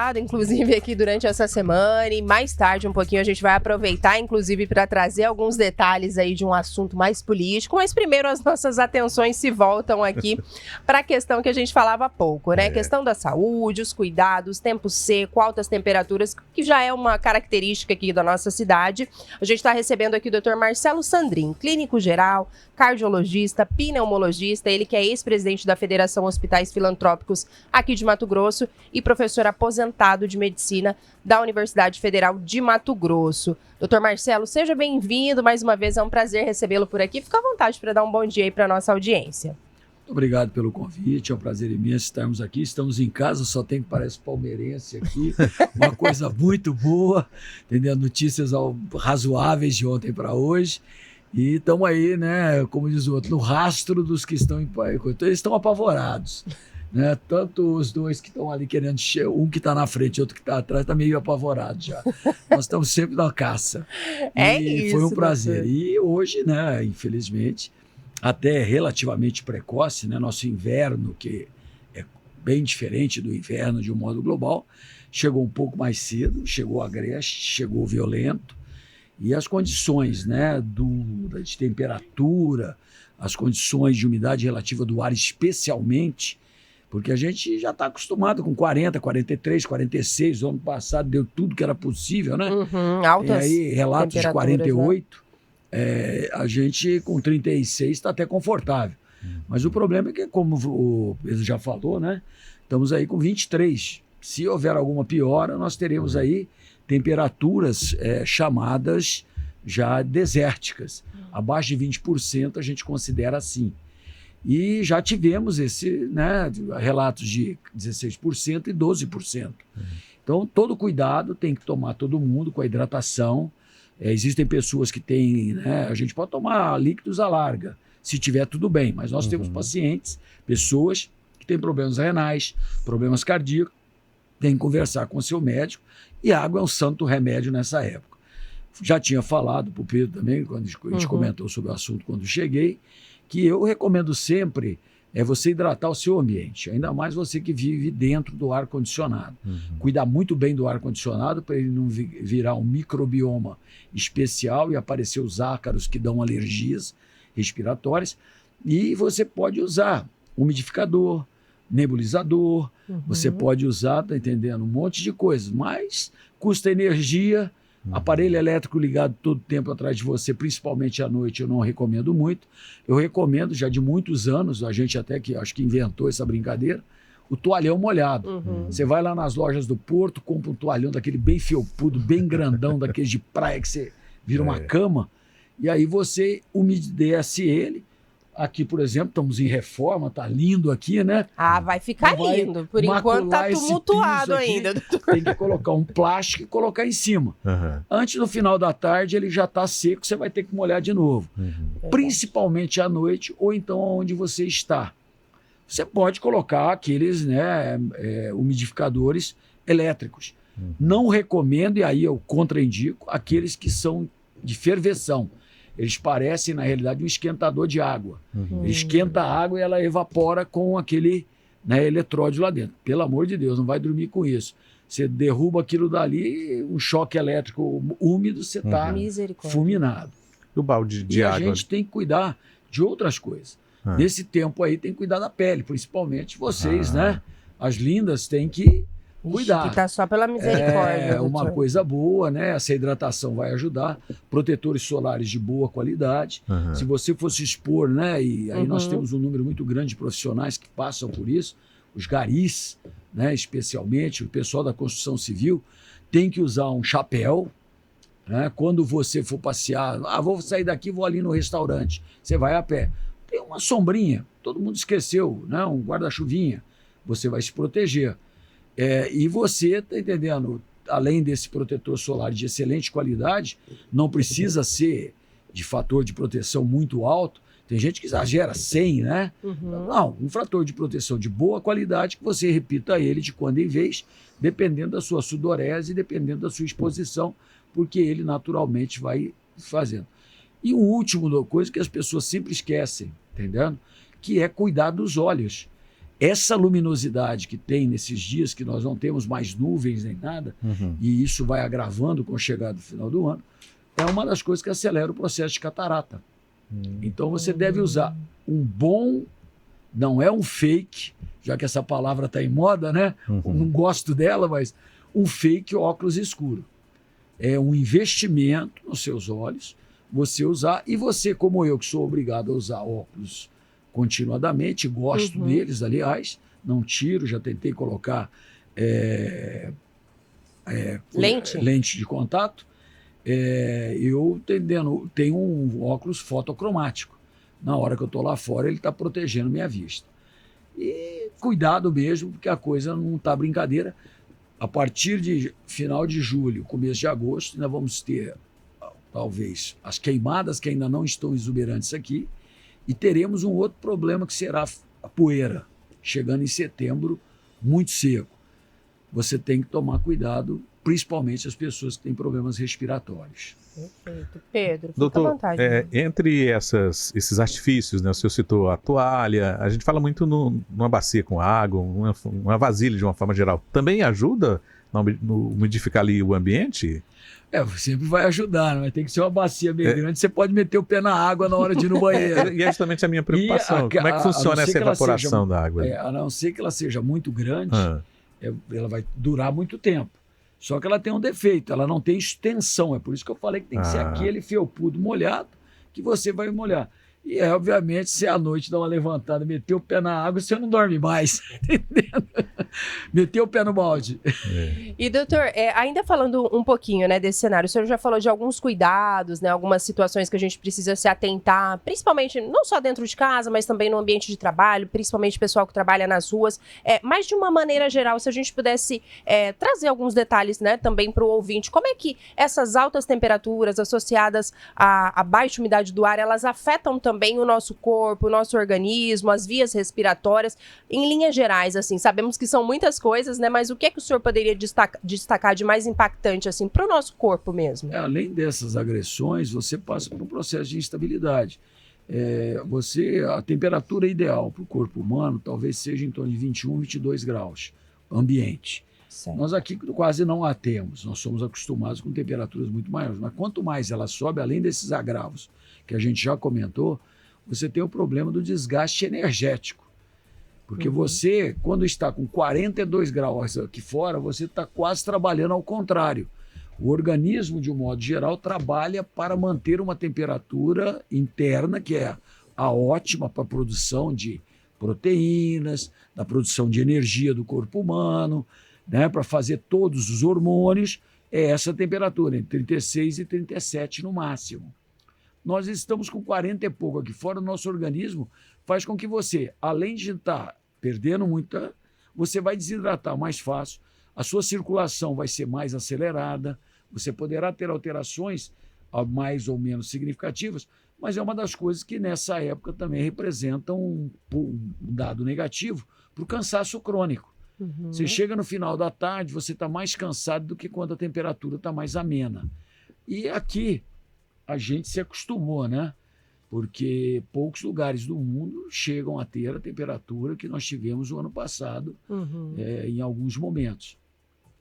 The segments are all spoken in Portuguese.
convidado, inclusive, aqui durante essa semana, e mais tarde um pouquinho a gente vai aproveitar, inclusive, para trazer alguns detalhes aí de um assunto mais político, mas primeiro as nossas atenções se voltam aqui para a questão que a gente falava há pouco, né? A questão da saúde, os cuidados, tempo seco, altas temperaturas, que já é uma característica aqui da nossa cidade. A gente está recebendo aqui o Dr. Marcelo Sandrin, clínico geral, cardiologista, pneumologista, ele que é ex-presidente da Federação Hospitais Filantrópicos aqui de Mato Grosso e professor aposentado de medicina da Universidade Federal de Mato Grosso. Doutor Marcelo, seja bem-vindo mais uma vez, é um prazer recebê-lo por aqui. Fica à vontade para dar um bom dia aí para a nossa audiência. Muito obrigado pelo convite, é um prazer imenso estarmos aqui. Estamos em casa, só tem que parece palmeirense aqui, uma coisa muito boa, entendeu? Notícias razoáveis de ontem para hoje. E estamos aí, né, como diz o outro, no rastro dos que estão em... Eles estão apavorados, né? Tanto os dois que estão ali querendo... Um que está na frente, outro que está atrás, está meio apavorado já. Nós estamos sempre na caça. Isso, foi um prazer. doutor. E hoje, né, infelizmente, até relativamente precoce, né, nosso inverno, que é bem diferente do inverno de um modo global, chegou um pouco mais cedo, chegou agreste, chegou violento. E as condições, né, de temperatura, as condições de umidade relativa do ar, especialmente, porque a gente já está acostumado com 40, 43, 46, o ano passado deu tudo que era possível, né? Altas e aí relatos de 48, né? A gente com 36 está até confortável. Mas o problema é que, como o Pedro já falou, né, estamos aí com 23. Se houver alguma piora, nós teremos aí temperaturas chamadas já desérticas. Abaixo de 20% a gente considera assim. E já tivemos relatos de 16% e 12%. Então, todo cuidado tem que tomar todo mundo com a hidratação. Existem pessoas que têm, né, a gente pode tomar líquidos à larga, se tiver tudo bem, mas nós temos pacientes, pessoas que têm problemas renais, problemas cardíacos, tem que conversar com o seu médico, e a água é um santo remédio nessa época. Já tinha falado para o Pedro também, quando a gente comentou sobre o assunto quando cheguei, que eu recomendo sempre você hidratar o seu ambiente, ainda mais você que vive dentro do ar-condicionado. Cuidar muito bem do ar-condicionado para ele não virar um microbioma especial e aparecer os ácaros que dão alergias respiratórias. E você pode usar umidificador, nebulizador, você pode usar, tá entendendo, um monte de coisas, mas custa energia, aparelho elétrico ligado todo o tempo atrás de você, principalmente à noite, eu não recomendo muito. Eu recomendo já de muitos anos, a gente até que acho que inventou essa brincadeira, o toalhão molhado. Você vai lá nas lojas do Porto, compra um toalhão daquele bem felpudo, bem grandão, daqueles de praia que você vira uma cama, e aí você umedece ele. Aqui, por exemplo, estamos em reforma, tá lindo aqui, né? Vai ficar lindo. Por enquanto tá tumultuado ainda. Tem que colocar um plástico e colocar em cima. Antes, no final da tarde, ele já está seco, você vai ter que molhar de novo. Principalmente à noite ou então onde você está. Você pode colocar aqueles, né, umidificadores elétricos. Não recomendo, e aí eu contraindico, aqueles que são de ferveção. Eles parecem, na realidade, um esquentador de água. Ele esquenta a água e ela evapora com aquele, né, eletrólito lá dentro. Pelo amor de Deus, não vai dormir com isso. Você derruba aquilo dali, um choque elétrico úmido, você está fulminado. E o balde de água? A gente tem que cuidar de outras coisas. Nesse tempo aí, tem que cuidar da pele, principalmente vocês, né? As lindas têm que cuidar. Que tá só pela misericórdia. É uma coisa boa, né? Essa hidratação vai ajudar. Protetores solares de boa qualidade. Se você fosse expor, né? E aí nós temos um número muito grande de profissionais que passam por isso. Os garis, né? Especialmente, o pessoal da construção civil tem que usar um chapéu, né? Quando você for passear, vou sair daqui, vou ali no restaurante. Você vai a pé. Tem uma sombrinha, todo mundo esqueceu, né? Um guarda-chuvinha. Você vai se proteger. E você, está entendendo, além desse protetor solar de excelente qualidade, não precisa ser de fator de proteção muito alto. Tem gente que exagera 100, né? Não, um fator de proteção de boa qualidade que você repita ele de quando em vez, dependendo da sua sudorese e dependendo da sua exposição, porque ele naturalmente vai fazendo. E um último coisa que as pessoas sempre esquecem, entendendo? Que é cuidar dos olhos. essa luminosidade que tem nesses dias, que nós não temos mais nuvens nem nada, e isso vai agravando com a chegada do final do ano, é uma das coisas que acelera o processo de catarata. Então você deve usar um bom, não é um fake, já que essa palavra está em moda, né? Não gosto dela, mas um fake óculos escuro. É um investimento nos seus olhos, você usar, e você, como eu, que sou obrigado a usar óculos continuadamente, gosto deles, aliás, não tiro, já tentei colocar lente de contato, eu tenho um óculos fotocromático. Na hora que eu estou lá fora, ele está protegendo minha vista. E cuidado mesmo, porque a coisa não está brincadeira. A partir de final de julho, começo de agosto, ainda vamos ter, talvez, as queimadas que ainda não estão exuberantes aqui, e teremos um outro problema que será a poeira, chegando em setembro, muito seco. Você tem que tomar cuidado, principalmente as pessoas que têm problemas respiratórios. Perfeito. Pedro, fica Doutor, à vontade. entre esses artifícios, né, o senhor citou a toalha, a gente fala muito numa bacia com água, uma vasilha de uma forma geral. Também ajuda no umidificar ali o ambiente? Sempre vai ajudar, mas tem que ser uma bacia bem grande, você pode meter o pé na água na hora de ir no banheiro. E é justamente a minha preocupação. Como é que funciona essa evaporação da água? A não ser que ela seja muito grande, ela vai durar muito tempo. Só que ela tem um defeito, ela não tem extensão. É por isso que eu falei que tem que ser aquele felpudo molhado que você vai molhar. E, obviamente, se à noite dá uma levantada, meter o pé na água, você não dorme mais, entendendo? Meter o pé no balde. E, doutor, ainda falando um pouquinho, né, desse cenário, o senhor já falou de alguns cuidados, né, algumas situações que a gente precisa se atentar, principalmente, não só dentro de casa, mas também no ambiente de trabalho, principalmente o pessoal que trabalha nas ruas. Mas, de uma maneira geral, se a gente pudesse trazer alguns detalhes, né, também para o ouvinte, como é que essas altas temperaturas associadas à baixa umidade do ar, elas afetam também o nosso corpo, o nosso organismo, as vias respiratórias, em linhas gerais, assim, sabemos que são muitas coisas, né, mas o que é que o senhor poderia destacar de mais impactante, assim, para o nosso corpo mesmo? Além dessas agressões, você passa por um processo de instabilidade. A temperatura ideal para o corpo humano talvez seja em torno de 21, 22 graus, ambiente. Certo. Nós aqui quase não a temos, nós somos acostumados com temperaturas muito maiores, mas quanto mais ela sobe, além desses agravos que a gente já comentou, você tem o problema do desgaste energético. Porque você, quando está com 42 graus aqui fora, você está quase trabalhando ao contrário. O organismo, de um modo geral, trabalha para manter uma temperatura interna, que é a ótima para a produção de proteínas, da produção de energia do corpo humano, né, para fazer todos os hormônios, é essa temperatura, entre 36 e 37 no máximo. Nós estamos com 40 e pouco aqui fora, o nosso organismo faz com que você, além de estar perdendo muita, você vai desidratar mais fácil, a sua circulação vai ser mais acelerada, você poderá ter alterações mais ou menos significativas, mas é uma das coisas que nessa época também representam um dado negativo para o cansaço crônico. Você chega no final da tarde, você está mais cansado do que quando a temperatura está mais amena. E aqui a gente se acostumou, né? Porque poucos lugares do mundo chegam a ter a temperatura que nós tivemos o ano passado, em alguns momentos.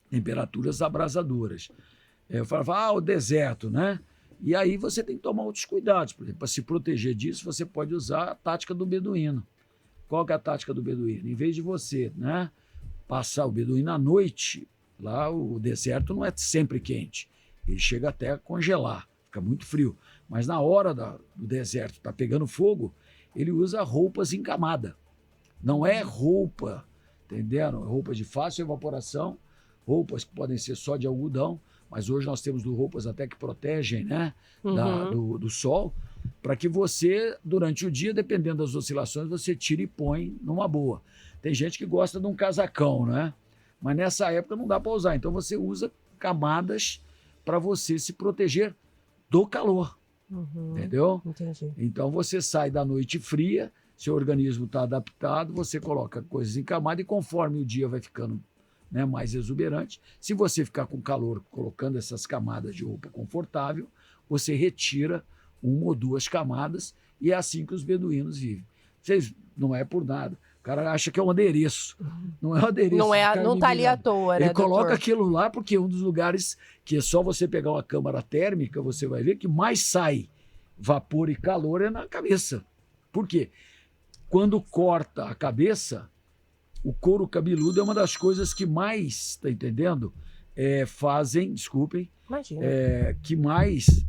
Temperaturas abrasadoras. Eu falava, o deserto, né? E aí você tem que tomar outros cuidados. Por exemplo, para se proteger disso, você pode usar a tática do beduíno. Qual que é a tática do beduíno? Em vez de você, né, passar o beduíno à noite, lá o deserto não é sempre quente. Ele chega até a congelar, fica muito frio. Mas na hora do deserto está pegando fogo, ele usa roupas em camada. Não é roupa, entenderam? Roupa de fácil evaporação, roupas que podem ser só de algodão, mas hoje nós temos roupas até que protegem, né, do sol, para que você, durante o dia, dependendo das oscilações, você tira e põe numa boa. Tem gente que gosta de um casacão, né? Mas nessa época não dá para usar. Então você usa camadas para você se proteger do calor. Entendeu? Entendi. Então você sai da noite fria, seu organismo está adaptado, você coloca coisas em camada e conforme o dia vai ficando, né, mais exuberante, se você ficar com calor colocando essas camadas de roupa confortável, você retira uma ou duas camadas e é assim que os beduínos vivem. Vocês, não é por nada. cara acha que é um adereço. Não é um adereço. Não tá ali à toa, né, Ele coloca doutor? aquilo lá porque é um dos lugares que é só você pegar uma câmara térmica, você vai ver que mais sai vapor e calor é na cabeça. Por quê? Quando corta a cabeça, o couro cabeludo é uma das coisas que mais, tá entendendo? Fazem, desculpem, Imagina. que mais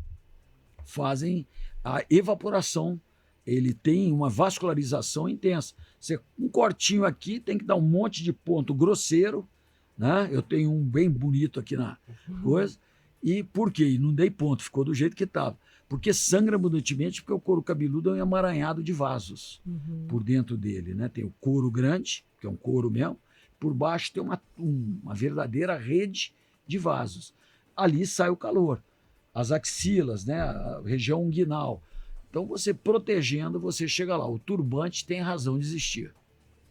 fazem a evaporação. Ele tem uma vascularização intensa. Um cortinho aqui tem que dar um monte de ponto grosseiro, né? Eu tenho um bem bonito aqui na coisa. E por quê? Não dei ponto, ficou do jeito que estava. Porque sangra abundantemente, porque o couro cabeludo é um emaranhado de vasos por dentro dele, né? Tem o couro grande, que é um couro mesmo, por baixo tem uma verdadeira rede de vasos. Ali sai o calor. As axilas, né? A região unguinal. Então, você protegendo, você chega lá. O turbante tem razão de existir.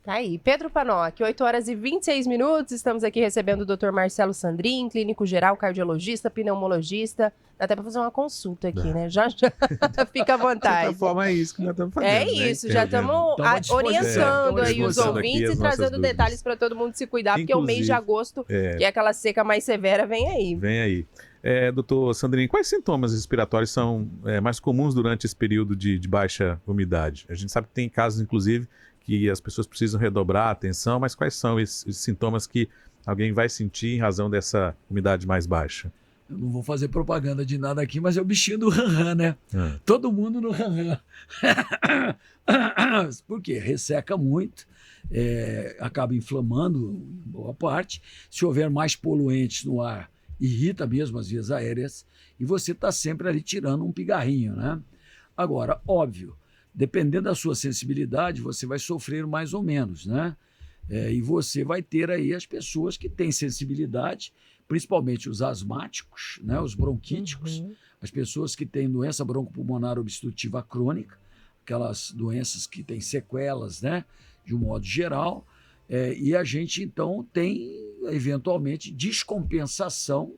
Tá aí. Pedro Panoc, 8h26. Estamos aqui recebendo o Dr. Marcelo Sandrin, clínico geral, cardiologista, pneumologista. Dá até para fazer uma consulta aqui, né? Já fica à De vontade. certa forma, é isso que nós estamos fazendo. É isso, já estamos Estamos à orientando aí os disposição. ouvintes Aqui as e nossas trazendo dúvidas. detalhes para todo mundo se cuidar, porque o mês de Inclusive, agosto, que é aquela seca mais severa, vem aí. Vem aí. Doutor Sandrini, quais sintomas respiratórios são mais comuns durante esse período de baixa umidade? A gente sabe que tem casos, inclusive, que as pessoas precisam redobrar a atenção, mas quais são esses sintomas que alguém vai sentir em razão dessa umidade mais baixa? Eu não vou fazer propaganda de nada aqui, mas é o bichinho do ran-ran, né? Todo mundo no ran-ran. Por quê? Resseca muito, acaba inflamando boa parte. Se houver mais poluentes no ar, irrita mesmo as vias aéreas e você está sempre ali tirando um pigarrinho, né? Agora, óbvio, dependendo da sua sensibilidade, você vai sofrer mais ou menos, né? E você vai ter aí as pessoas que têm sensibilidade, principalmente os asmáticos, né? Os bronquíticos, as pessoas que têm doença broncopulmonar obstrutiva crônica, aquelas doenças que têm sequelas, né? De um modo geral. E a gente, então, tem, eventualmente, descompensação,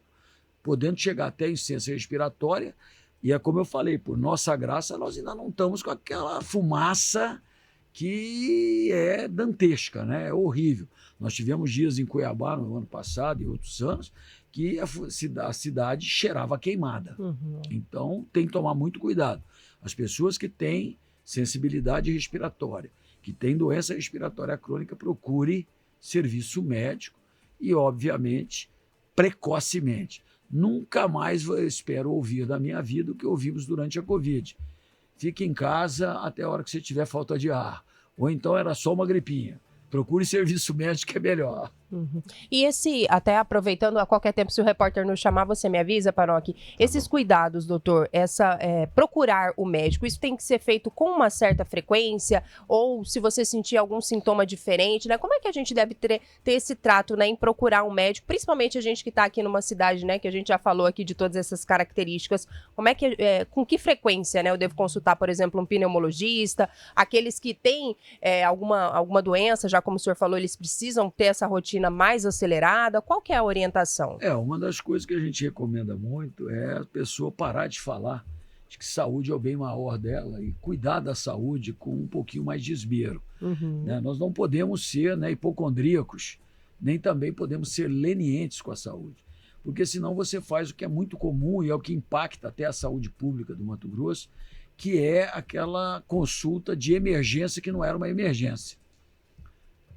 podendo chegar até a insuficiência respiratória. E é como eu falei, por nossa graça, nós ainda não estamos com aquela fumaça que é dantesca, né? É horrível. Nós tivemos dias em Cuiabá, no ano passado e outros anos, que a cidade cheirava queimada. Então, tem que tomar muito cuidado. As pessoas que têm sensibilidade respiratória, que tem doença respiratória crônica, procure serviço médico e, obviamente, precocemente. Nunca mais eu espero ouvir da minha vida o que ouvimos durante a Covid. Fique em casa até a hora que você tiver falta de ar. Ou então era só uma gripinha. Procure serviço médico, que é melhor. E até aproveitando, a qualquer tempo, se o repórter nos chamar, você me avisa, Panoc. Esses cuidados, doutor, procurar o médico, isso tem que ser feito com uma certa frequência? Ou se você sentir algum sintoma diferente, né? Como é que a gente deve ter esse trato, né, em procurar um médico? Principalmente a gente que está aqui numa cidade, né, que a gente já falou aqui de todas essas características. Como é que, com que frequência, né, eu devo consultar, por exemplo, um pneumologista? Aqueles que têm alguma doença, já como o senhor falou, eles precisam ter essa rotina mais acelerada? Qual que é a orientação? Uma das coisas que a gente recomenda muito é a pessoa parar de falar de que saúde é o bem maior dela e cuidar da saúde com um pouquinho mais de esmero. Né? Nós não podemos ser, né, hipocondríacos, nem também podemos ser lenientes com a saúde, porque senão você faz o que é muito comum e é o que impacta até a saúde pública do Mato Grosso, que é aquela consulta de emergência que não era uma emergência.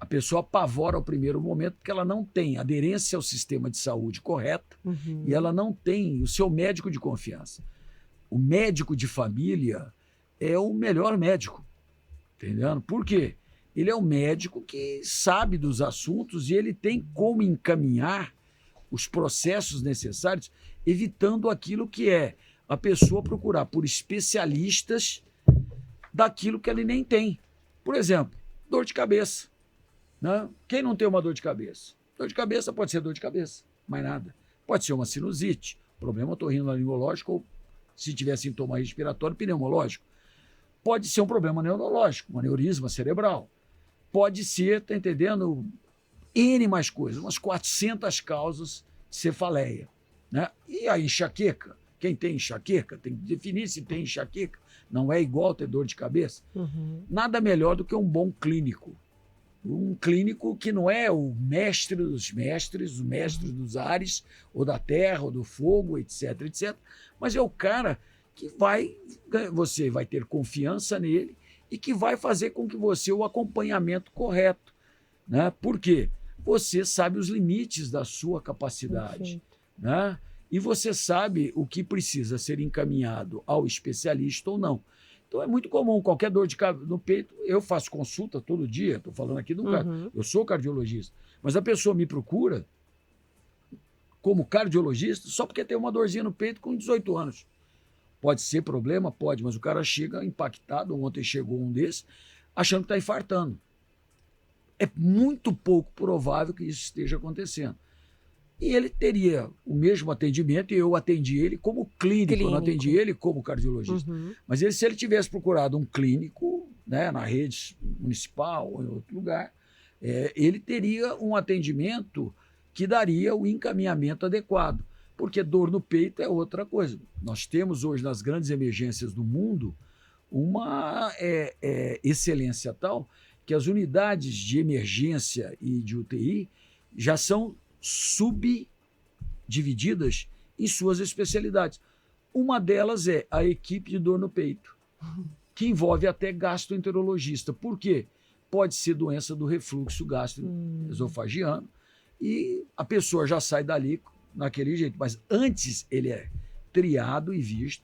A pessoa apavora ao primeiro momento porque ela não tem aderência ao sistema de saúde correta e ela não tem o seu médico de confiança. O médico de família é o melhor médico, entendendo? Por quê? Ele é um médico que sabe dos assuntos e ele tem como encaminhar os processos necessários, evitando aquilo que é a pessoa procurar por especialistas daquilo que ele nem tem. Por exemplo, dor de cabeça. Né? Quem não tem uma dor de cabeça? Dor de cabeça pode ser dor de cabeça, mais nada. Pode ser uma sinusite, problema otorrinolaringológico, ou se tiver sintoma respiratório, pneumológico. Pode ser um problema neurológico, um aneurisma cerebral. Pode ser, tá entendendo, N mais coisas, umas 400 causas de cefaleia. Né? E a enxaqueca? Quem tem enxaqueca tem que definir se tem enxaqueca. Não é igual ter dor de cabeça. Nada melhor do que um bom clínico. um clínico que não é o mestre dos mestres, o mestre dos ares, ou da terra, ou do fogo, etc, etc. Mas é o cara que você vai ter confiança nele e que vai fazer com que você o acompanhamento correto. Né? Por quê? Você sabe os limites da sua capacidade. Né? E você sabe o que precisa ser encaminhado ao especialista ou não. Então é muito comum, qualquer dor de cabeça no peito, eu faço consulta todo dia, estou falando aqui do cara, eu sou cardiologista, mas a pessoa me procura como cardiologista só porque tem uma dorzinha no peito com 18 anos. Pode ser problema? Pode, mas o cara chega impactado, ontem chegou um desses, achando que está infartando. É muito pouco provável que isso esteja acontecendo. E ele teria o mesmo atendimento e eu atendi ele como clínico. Eu não atendi ele como cardiologista. Mas se ele tivesse procurado um clínico, né, na rede municipal ou em outro lugar, ele teria um atendimento que daria o encaminhamento adequado. Porque dor no peito é outra coisa. Nós temos hoje nas grandes emergências do mundo uma excelência tal que as unidades de emergência e de UTI já são subdivididas em suas especialidades. Uma delas é a equipe de dor no peito, que envolve até gastroenterologista. Por quê? Pode ser doença do refluxo gastroesofagiano e a pessoa já sai dali naquele jeito. Mas antes ele é triado e visto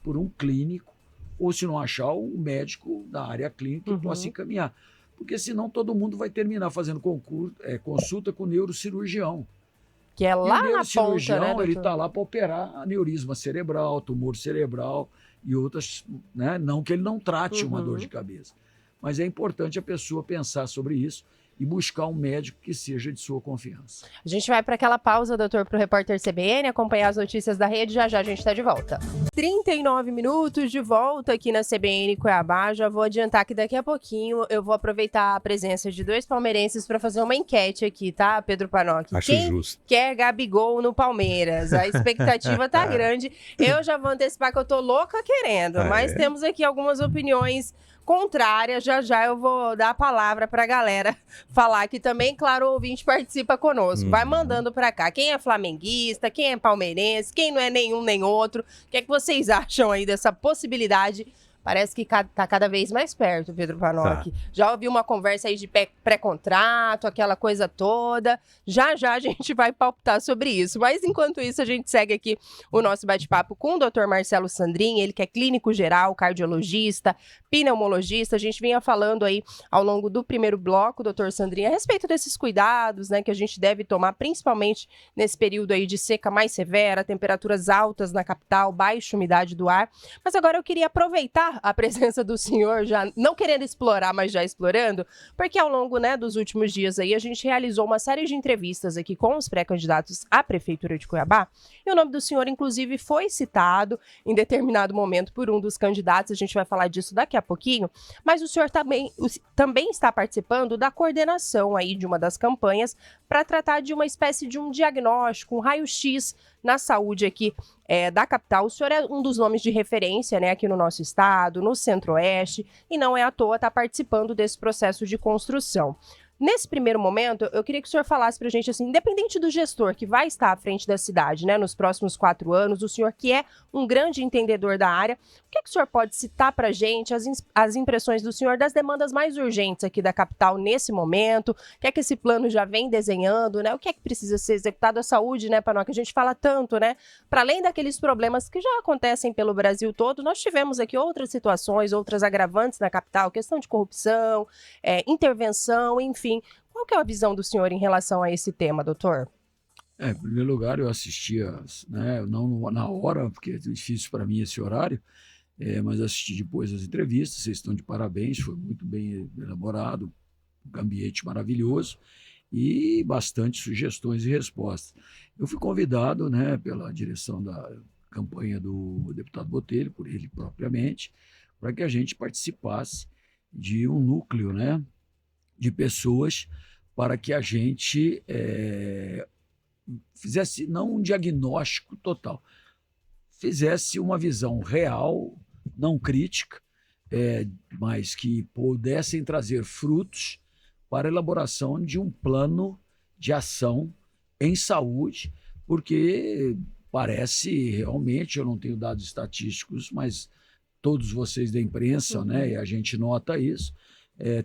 por um clínico ou, se não achar, um médico da área clínica que possa encaminhar. Porque senão todo mundo vai terminar fazendo consulta com o neurocirurgião. Que é lá na ponta, né, ele está lá para operar aneurisma cerebral, tumor cerebral e outras, né? Não que ele não trate uma dor de cabeça. Mas é importante a pessoa pensar sobre isso e buscar um médico que seja de sua confiança. A gente vai para aquela pausa, doutor, para o repórter CBN, acompanhar as notícias da rede. Já já a gente está de volta. 39 minutos de volta aqui na CBN Cuiabá. Já vou adiantar que daqui a pouquinho eu vou aproveitar a presença de 2 palmeirenses para fazer uma enquete aqui, tá, Pedro Panoc? Acho Quem justo. quer Gabigol no Palmeiras? A expectativa tá grande. Eu já vou antecipar que eu tô louca querendo, mas temos aqui algumas opiniões contrárias. Já eu vou dar a palavra para a galera falar aqui também. Claro, o ouvinte participa conosco. Vai mandando para cá. Quem é flamenguista, quem é palmeirense, quem não é nenhum nem outro. O que é que vocês acham aí dessa possibilidade? Parece que tá cada vez mais perto, Pedro Panoc. Já ouvi uma conversa aí de pré-contrato, aquela coisa toda. Já a gente vai palpitar sobre isso. Mas enquanto isso, a gente segue aqui o nosso bate-papo com o Dr. Marcelo Sandrin, ele que é clínico geral, cardiologista, pneumologista. A gente vinha falando aí ao longo do primeiro bloco, Dr. Sandrin, a respeito desses cuidados, né, que a gente deve tomar, principalmente nesse período aí de seca mais severa, temperaturas altas na capital, baixa umidade do ar. Mas agora eu queria aproveitar a presença do senhor, já não querendo explorar, mas já explorando, porque ao longo, né, dos últimos dias aí, a gente realizou uma série de entrevistas aqui com os pré-candidatos à Prefeitura de Cuiabá, e o nome do senhor, inclusive, foi citado em determinado momento por um dos candidatos. A gente vai falar disso daqui a pouquinho, mas o senhor também está participando da coordenação aí de uma das campanhas para tratar de uma espécie de um diagnóstico, um raio-x na saúde aqui da capital. O senhor é um dos nomes de referência, né, aqui no nosso estado, no Centro-Oeste, e não é à toa estar participando desse processo de construção. Nesse primeiro momento, eu queria que o senhor falasse para a gente, assim, independente do gestor que vai estar à frente da cidade, né, nos próximos 4 anos, o senhor que é um grande entendedor da área, o que é que o senhor pode citar para a gente, as impressões do senhor das demandas mais urgentes aqui da capital nesse momento, o que é que esse plano já vem desenhando, né, o que é que precisa ser executado? A saúde, né, Panoc, que a gente fala tanto, né, para além daqueles problemas que já acontecem pelo Brasil todo, nós tivemos aqui outras situações, outras agravantes na capital, questão de corrupção, intervenção, enfim. Qual que é a visão do senhor em relação a esse tema, doutor? Em primeiro lugar, eu assistia, né, não na hora, porque é difícil para mim esse horário, mas assisti depois as entrevistas. Vocês estão de parabéns, foi muito bem elaborado, um ambiente maravilhoso e bastante sugestões e respostas. Eu fui convidado, né, pela direção da campanha do deputado Botelho, por ele propriamente, para que a gente participasse de um núcleo, né, de pessoas para que a gente fizesse não um diagnóstico total, fizesse uma visão real, não crítica, mas que pudessem trazer frutos para a elaboração de um plano de ação em saúde, porque parece realmente, eu não tenho dados estatísticos, mas todos vocês da imprensa, né, e a gente nota isso,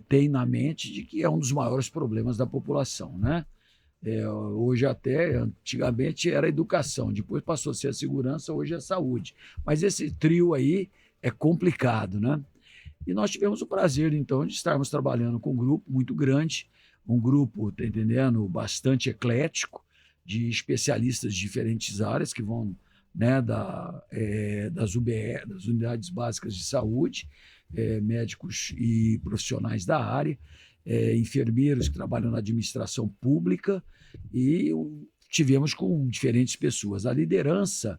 tem na mente de que é um dos maiores problemas da população, né? Hoje até, antigamente era a educação, depois passou a ser a segurança, hoje é a saúde. Mas esse trio aí é complicado, né? E nós tivemos o prazer, então, de estarmos trabalhando com um grupo muito grande, um grupo, tá entendendo, bastante eclético, de especialistas de diferentes áreas que vão, né, das UBS, das Unidades Básicas de Saúde, médicos e profissionais da área, enfermeiros que trabalham na administração pública, e tivemos com diferentes pessoas. A liderança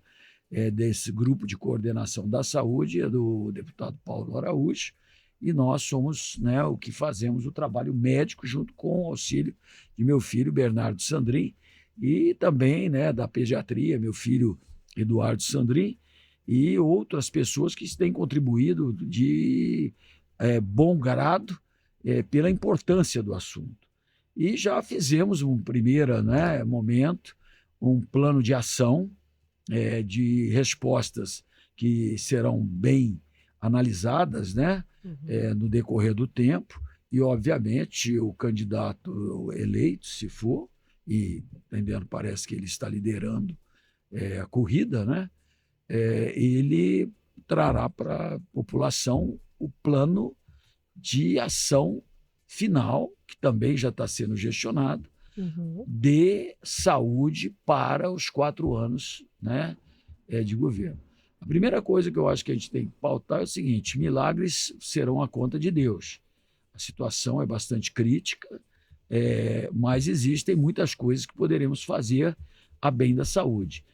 desse grupo de coordenação da saúde é do deputado Paulo Araújo, e nós somos, né, o que fazemos o trabalho médico junto com o auxílio de meu filho Bernardo Sandrin, e também, né, da pediatria, meu filho Eduardo Sandrin, e outras pessoas que têm contribuído de bom grado pela importância do assunto. E já fizemos um primeiro, né, momento, um plano de ação, de respostas que serão bem analisadas, né, no decorrer do tempo, e obviamente o candidato eleito, se for, e entendendo, parece que ele está liderando a corrida, né, ele trará para a população o plano de ação final, que também já está sendo gestionado, de saúde para os 4 anos, né, de governo. A primeira coisa que eu acho que a gente tem que pautar é o seguinte: milagres serão a conta de Deus. A situação é bastante crítica, mas existem muitas coisas que poderemos fazer a bem da saúde.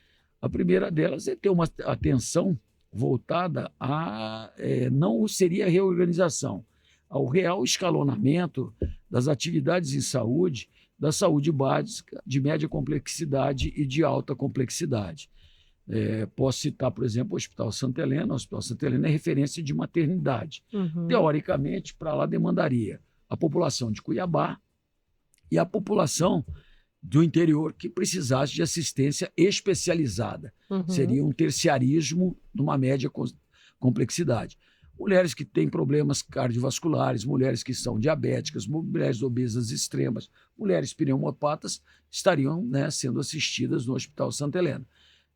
A primeira delas é ter uma atenção voltada a, não seria a reorganização, ao real escalonamento das atividades em saúde, da saúde básica, de média complexidade e de alta complexidade. Posso citar, por exemplo, o Hospital Santa Helena. O Hospital Santa Helena é referência de maternidade. Teoricamente, para lá demandaria a população de Cuiabá e a população do interior que precisasse de assistência especializada. Seria um terciarismo numa média complexidade. Mulheres que têm problemas cardiovasculares, mulheres que são diabéticas, mulheres obesas extremas, mulheres pneumopatas estariam, né, sendo assistidas no Hospital Santa Helena.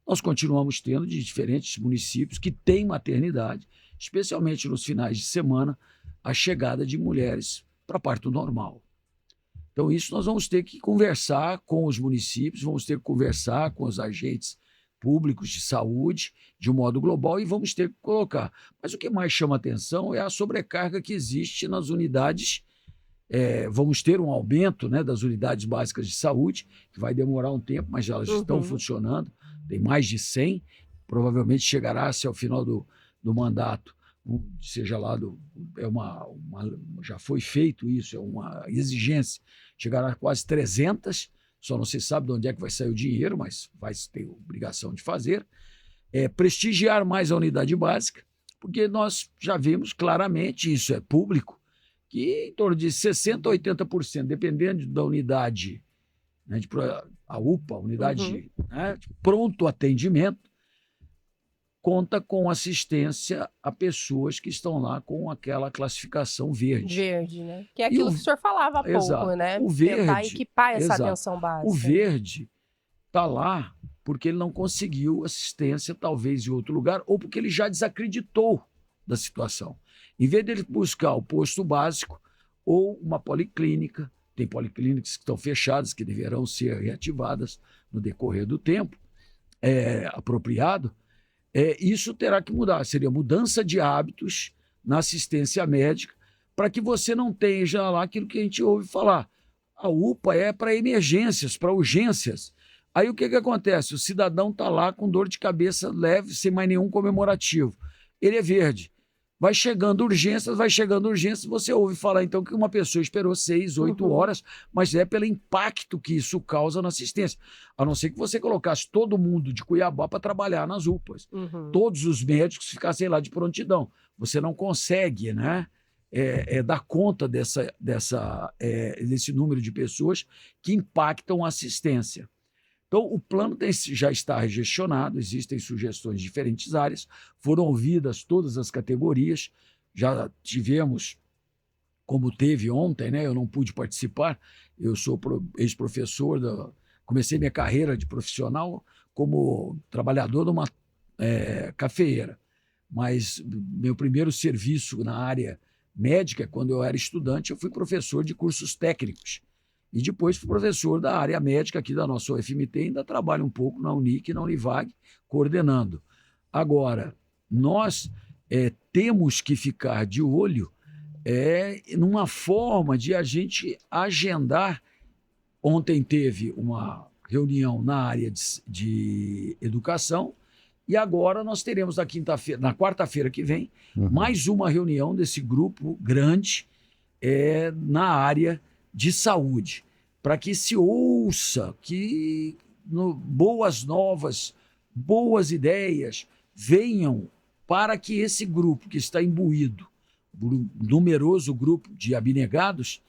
Nós continuamos tendo de diferentes municípios que têm maternidade, especialmente nos finais de semana, a chegada de mulheres para parto normal. Então isso nós vamos ter que conversar com os municípios, vamos ter que conversar com os agentes públicos de saúde de um modo global, e vamos ter que colocar. Mas o que mais chama atenção é a sobrecarga que existe nas unidades. Vamos ter um aumento, né, das unidades básicas de saúde, que vai demorar um tempo, mas elas estão funcionando. Tem mais de 100, provavelmente chegará-se ao final do mandato, seja lá, já foi feito isso, é uma exigência, chegará a quase 300, só não se sabe de onde é que vai sair o dinheiro, mas vai ter obrigação de fazer. Prestigiar mais a unidade básica, porque nós já vimos claramente, isso é público, que em torno de 60% a 80%, dependendo da unidade, né, a UPA, unidade, né, de pronto atendimento, conta com assistência a pessoas que estão lá com aquela classificação verde. Verde, né? Que é aquilo que o senhor falava há pouco, né? O verde, tentar equipar essa exato. atenção básica. O verde está lá porque ele não conseguiu assistência, talvez, em outro lugar, ou porque ele já desacreditou da situação. Em vez dele buscar o posto básico ou uma policlínica, tem policlínicas que estão fechadas, que deverão ser reativadas no decorrer do tempo apropriado, isso terá que mudar. Seria mudança de hábitos na assistência médica, para que você não tenha lá aquilo que a gente ouve falar. A UPA é para emergências, para urgências. Aí o que acontece? O cidadão está lá com dor de cabeça leve, sem mais nenhum comemorativo. Ele é verde. Vai chegando urgências, você ouve falar então que uma pessoa esperou 6, 8 horas, mas é pelo impacto que isso causa na assistência. A não ser que você colocasse todo mundo de Cuiabá para trabalhar nas UPAs. Todos os médicos ficassem lá de prontidão. Você não consegue, né, dar conta desse número de pessoas que impactam a assistência. Então, o plano já está gestionado, existem sugestões de diferentes áreas, foram ouvidas todas as categorias, já tivemos, como teve ontem, né, eu não pude participar, eu sou ex-professor, comecei minha carreira de profissional como trabalhador numa cafeeira, mas meu primeiro serviço na área médica, quando eu era estudante, eu fui professor de cursos técnicos. E depois fui professor da área médica aqui da nossa UFMT, ainda trabalho um pouco na Unic e na Univag, coordenando. Agora, nós temos que ficar de olho numa forma de a gente agendar. Ontem teve uma reunião na área de educação, e agora nós teremos na quarta-feira que vem, mais uma reunião desse grupo grande na área de saúde, para que se ouça que boas novas, boas ideias venham para que esse grupo que está imbuído, numeroso grupo de abnegados,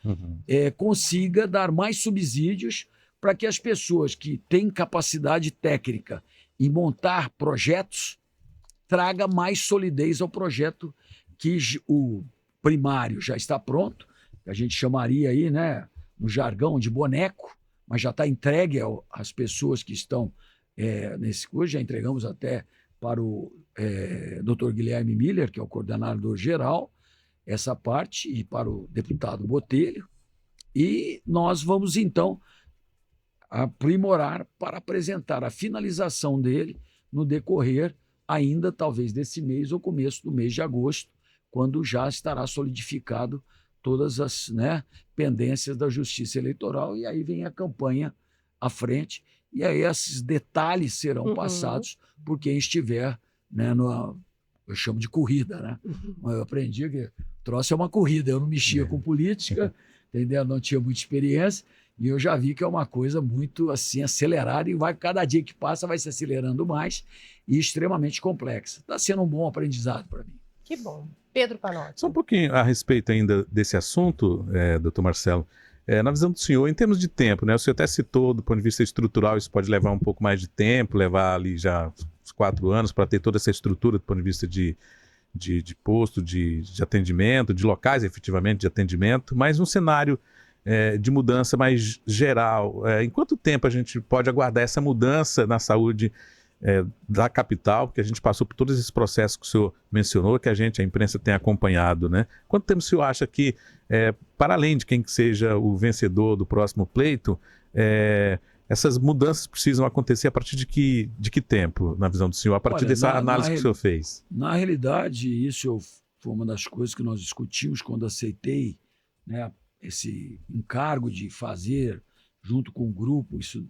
consiga dar mais subsídios para que as pessoas que têm capacidade técnica em montar projetos traga mais solidez ao projeto, que o primário já está pronto, a gente chamaria aí, né, no jargão de boneco, mas já está entregue às pessoas que estão nesse curso, já entregamos até para o Dr. Guilherme Miller, que é o coordenador geral, essa parte, e para o deputado Botelho, e nós vamos então aprimorar para apresentar a finalização dele no decorrer ainda talvez desse mês ou começo do mês de agosto, quando já estará solidificado todas as pendências da Justiça Eleitoral, e aí vem a campanha à frente, e aí esses detalhes serão passados por quem estiver eu chamo de corrida, né? Eu aprendi que o troço é uma corrida, eu não mexia com política, entendeu? Não tinha muita experiência, e eu já vi que é uma coisa muito assim acelerada, e cada dia que passa vai se acelerando mais, e extremamente complexa. Está sendo um bom aprendizado para mim. Que bom. Pedro Panotti. Só um pouquinho a respeito ainda desse assunto, doutor Marcelo. Na visão do senhor, em termos de tempo, né? O senhor até citou, do ponto de vista estrutural, isso pode levar um pouco mais de tempo, levar ali já uns 4 anos para ter toda essa estrutura do ponto de vista de posto, de atendimento, de locais efetivamente de atendimento, mas um cenário de mudança mais geral. Em quanto tempo a gente pode aguardar essa mudança na saúde da capital, porque a gente passou por todos esses processos que o senhor mencionou, que a imprensa tem acompanhado, né? Quanto tempo o senhor acha que, para além de quem que seja o vencedor do próximo pleito, essas mudanças precisam acontecer a partir de que tempo, na visão do senhor, a partir dessa análise que o senhor fez? Na realidade, isso foi uma das coisas que nós discutimos quando aceitei, né, esse encargo de fazer, junto com o grupo, esse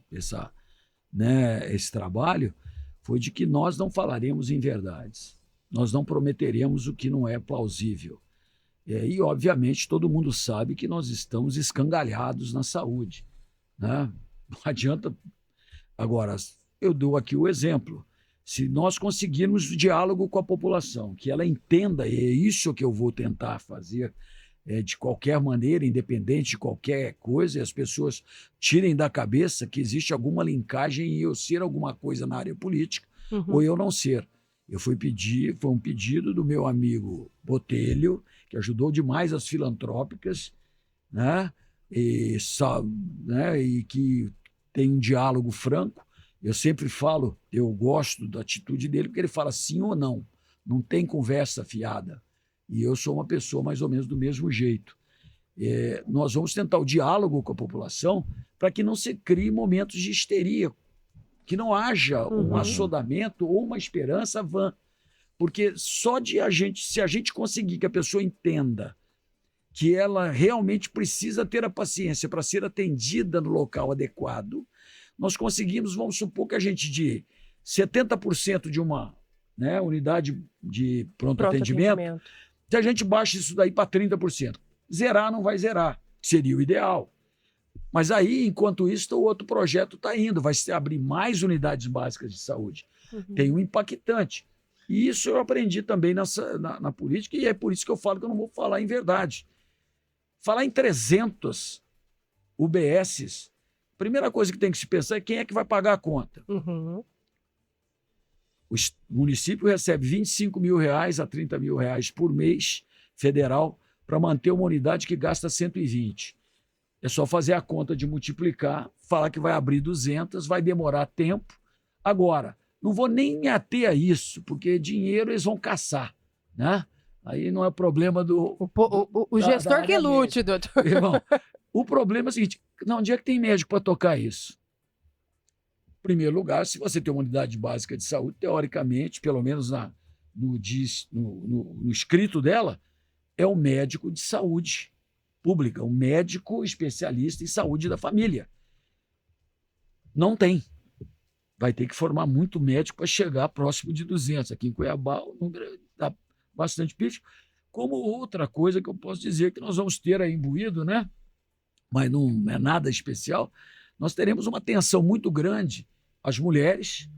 trabalho, foi de que nós não falaremos em verdades, nós não prometeremos o que não é plausível. E, obviamente, todo mundo sabe que nós estamos escangalhados na saúde, né? Não adianta. Agora, eu dou aqui o exemplo. Se nós conseguirmos diálogo com a população, que ela entenda, e é isso que eu vou tentar fazer, de qualquer maneira, independente de qualquer coisa, e as pessoas tirem da cabeça que existe alguma linkagem em eu ser alguma coisa na área política ou eu não ser. Foi um pedido do meu amigo Botelho, que ajudou demais as filantrópicas, né? E que tem um diálogo franco. Eu sempre falo, eu gosto da atitude dele, porque ele fala sim ou não, não tem conversa fiada. E eu sou uma pessoa mais ou menos do mesmo jeito. Nós vamos tentar o diálogo com a população para que não se crie momentos de histeria, que não haja um assodamento ou uma esperança vã. Porque só se a gente conseguir que a pessoa entenda que ela realmente precisa ter a paciência para ser atendida no local adequado, nós conseguimos, vamos supor que a gente de 70% de uma unidade de pronto atendimento, se a gente baixa isso daí para 30%, zerar não vai zerar, seria o ideal. Mas aí, enquanto isso, o outro projeto está indo, vai se abrir mais unidades básicas de saúde. Tem um impactante. E isso eu aprendi também na política, e é por isso que eu falo que eu não vou falar em verdade. Falar em 300 UBSs, a primeira coisa que tem que se pensar é quem é que vai pagar a conta. Uhum. O município recebe R$25 mil a R$30 mil por mês, federal, para manter uma unidade que gasta 120. É só fazer a conta de multiplicar, falar que vai abrir 200, vai demorar tempo. Agora, não vou nem me ater a isso, porque dinheiro eles vão caçar, né? Aí não é problema do... O gestor que lute, doutor. Irmão, o problema é o seguinte, onde é que tem médico para tocar isso? Em primeiro lugar, se você tem uma unidade básica de saúde, teoricamente, pelo menos no escrito dela, é um médico de saúde pública, um médico especialista em saúde da família. Não tem. Vai ter que formar muito médico para chegar próximo de 200. Aqui em Cuiabá, o número está bastante pífio. Como outra coisa que eu posso dizer que nós vamos ter aí imbuído, né? Mas não é nada especial, nós teremos uma atenção muito grande às mulheres,